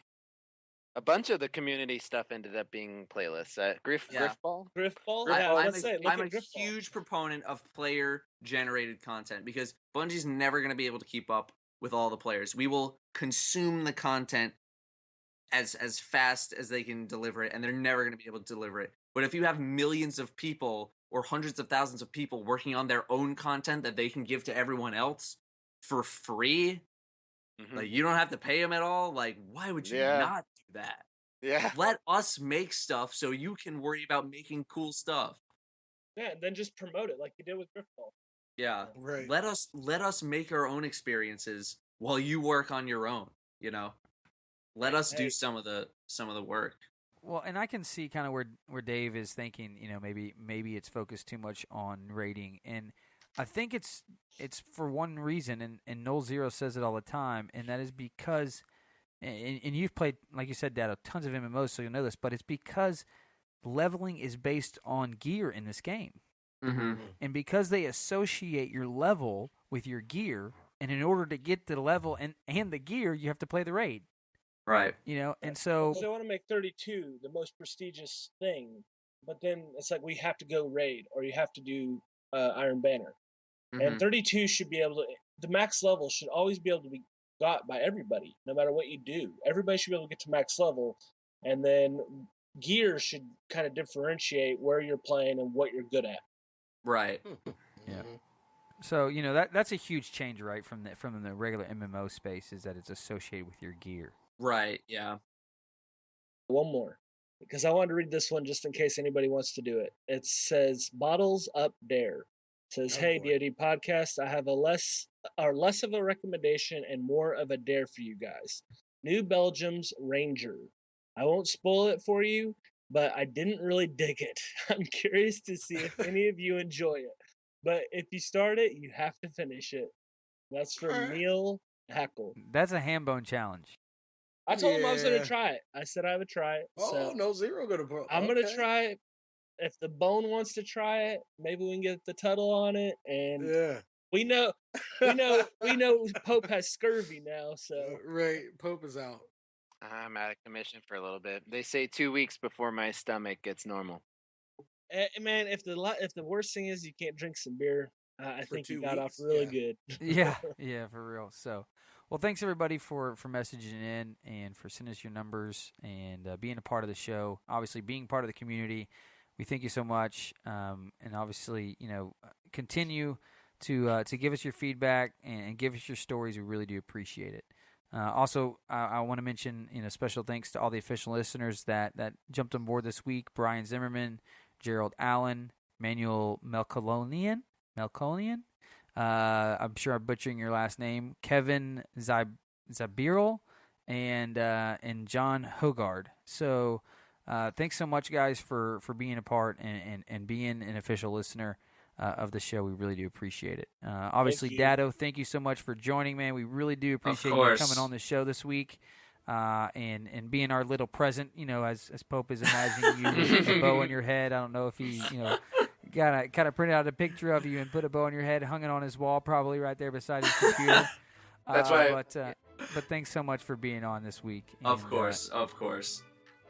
A bunch of the community stuff ended up being playlists. Griffball? Griffball? I'm a huge proponent of player-generated content, because Bungie's never going to be able to keep up with all the players. We will consume the content as fast as they can deliver it, and they're never going to be able to deliver it. But if you have millions of people or hundreds of thousands of people working on their own content that they can give to everyone else for free, like, you don't have to pay them at all. Like, why would you not do that? Yeah. Let us make stuff so you can worry about making cool stuff. Yeah, and then just promote it like you did with Griffball. Yeah. Right. Let us make our own experiences while you work on your own, you know? Let us do some of the work. Well, and I can see kind of where Dave is thinking, you know, maybe it's focused too much on rating, and I think it's for one reason, and Nolxero says it all the time, and that is because, and you've played, like you said, Datto, tons of MMOs, so you'll know this, but it's because leveling is based on gear in this game. And because they associate your level with your gear, and in order to get the level and the gear, you have to play the raid. Right. You know, and so they want to make 32 the most prestigious thing, but then it's like we have to go raid, or you have to do Iron Banner. And 32 should be able to, the max level should always be able to be got by everybody, no matter what you do. Everybody should be able to get to max level, and then gear should kind of differentiate where you're playing and what you're good at. Right. Yeah. So, you know, that's a huge change, right, from the regular MMO space, is that it's associated with your gear. Right, yeah. One more, because I wanted to read this one just in case anybody wants to do it. It says, Bottles Up Dare. It says, hey, DoD Podcast, I have less of a recommendation and more of a dare for you guys. New Belgium's Ranger. I won't spoil it for you, but I didn't really dig it. I'm curious to see if any of you enjoy it. But if you start it, you have to finish it. That's from Neil Hackle. That's a Hambone challenge. I told him I was going to try it. I said I would try it. Oh, Nolxero going to. I'm going to try it. If the Bone wants to try it, maybe we can get the Tuttle on it. And we know Pope has scurvy now. So right, Pope is out. I'm out of commission for a little bit. They say 2 weeks before my stomach gets normal. Man, if the worst thing is you can't drink some beer, I think you got off really good. Yeah, for real. So, well, thanks everybody for messaging in and for sending us your numbers and being a part of the show. Obviously, being part of the community, we thank you so much. And obviously, you know, continue to give us your feedback and give us your stories. We really do appreciate it. Also, I want to mention, special thanks to all the official listeners that jumped on board this week: Brian Zimmerman, Gerald Allen, Manuel Melconian. I'm sure I'm butchering your last name. Kevin Zabiril and John Hogard. So, thanks so much, guys, for being a part and being an official listener of the show. We really do appreciate it. Obviously, Datto, thank you so much for joining, man. We really do appreciate you coming on the show this week and being our little present, as Pope is imagining you with a bow on your head. I don't know if he, kind of printed out a picture of you and put a bow on your head, hung it on his wall, probably right there beside his computer. That's right. But thanks so much for being on this week. Of course.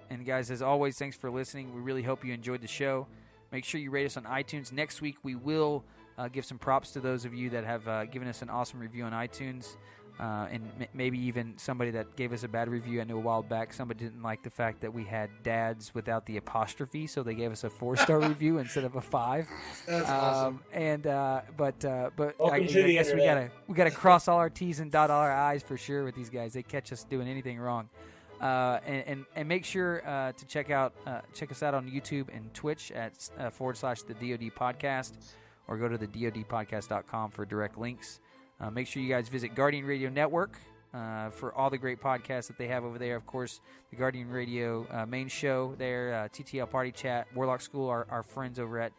And guys, as always, thanks for listening. We really hope you enjoyed the show. Make sure you rate us on iTunes. Next week, we will give some props to those of you that have given us an awesome review on iTunes. And maybe even somebody that gave us a bad review. I know a while back somebody didn't like the fact that we had dads without the apostrophe, so they gave us a 4-star review instead of a 5. That's awesome. But I guess we gotta cross all our T's and dot all our I's for sure with these guys. They catch us doing anything wrong. And make sure to check us out on YouTube and Twitch at / the DoD Podcast, or go to the DoDpodcast.com for direct links. Make sure you guys visit Guardian Radio Network for all the great podcasts that they have over there. Of course, the Guardian Radio main show there, TTL Party Chat, Warlock School, our friends over at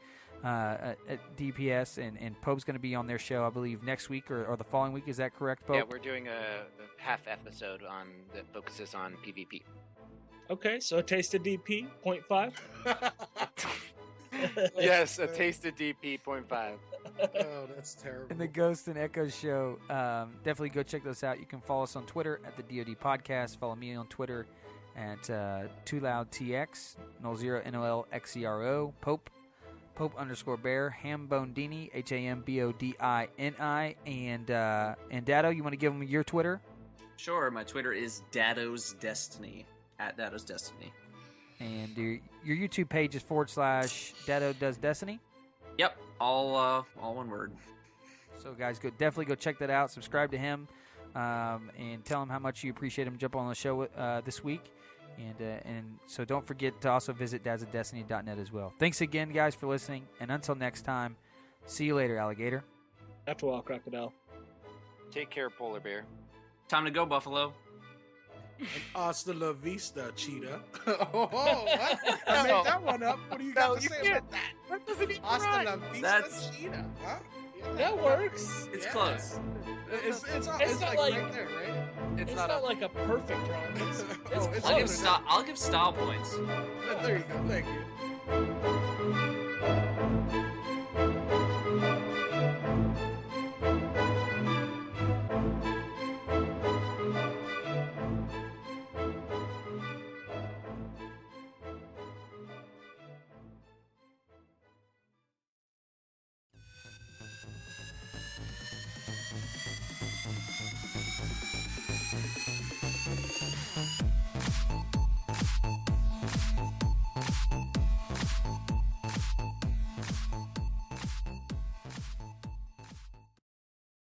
DPS, and Pope's going to be on their show, I believe, next week or the following week. Is that correct, Pope? Yeah, we're doing a half episode that focuses on PvP. Okay, so a taste of DP, 0.5. Yes, a taste of DP, 0.5. Oh, that's terrible. And the Ghost and Echo show, definitely go check those out. You can follow us on Twitter at the DoD Podcast. Follow me on Twitter at TwoLoudtx, Nolxero, Nolxero, Pope _Bear, Hambone, HAMBODINI, and Datto, you want to give them your Twitter? Sure, my Twitter is Datto's Destiny, at Datto's Destiny. And your YouTube page is / Datto Does Destiny? Yep, all one word. So guys, definitely go check that out. Subscribe to him, and tell him how much you appreciate him jumping on the show this week. And so don't forget to also visit dadsofdestiny.net as well. Thanks again, guys, for listening. And until next time, see you later, alligator. After a while, crocodile. Take care, polar bear. Time to go, buffalo. And hasta la vista, cheetah. What? I made that one up. What do you got to say about that? That doesn't even Hasta la vista, cheetah. Huh? Yeah. That works. It's close. It's like right there, right? It's not like a perfect rhyme. It's I'll give style points. There you go. Thank you.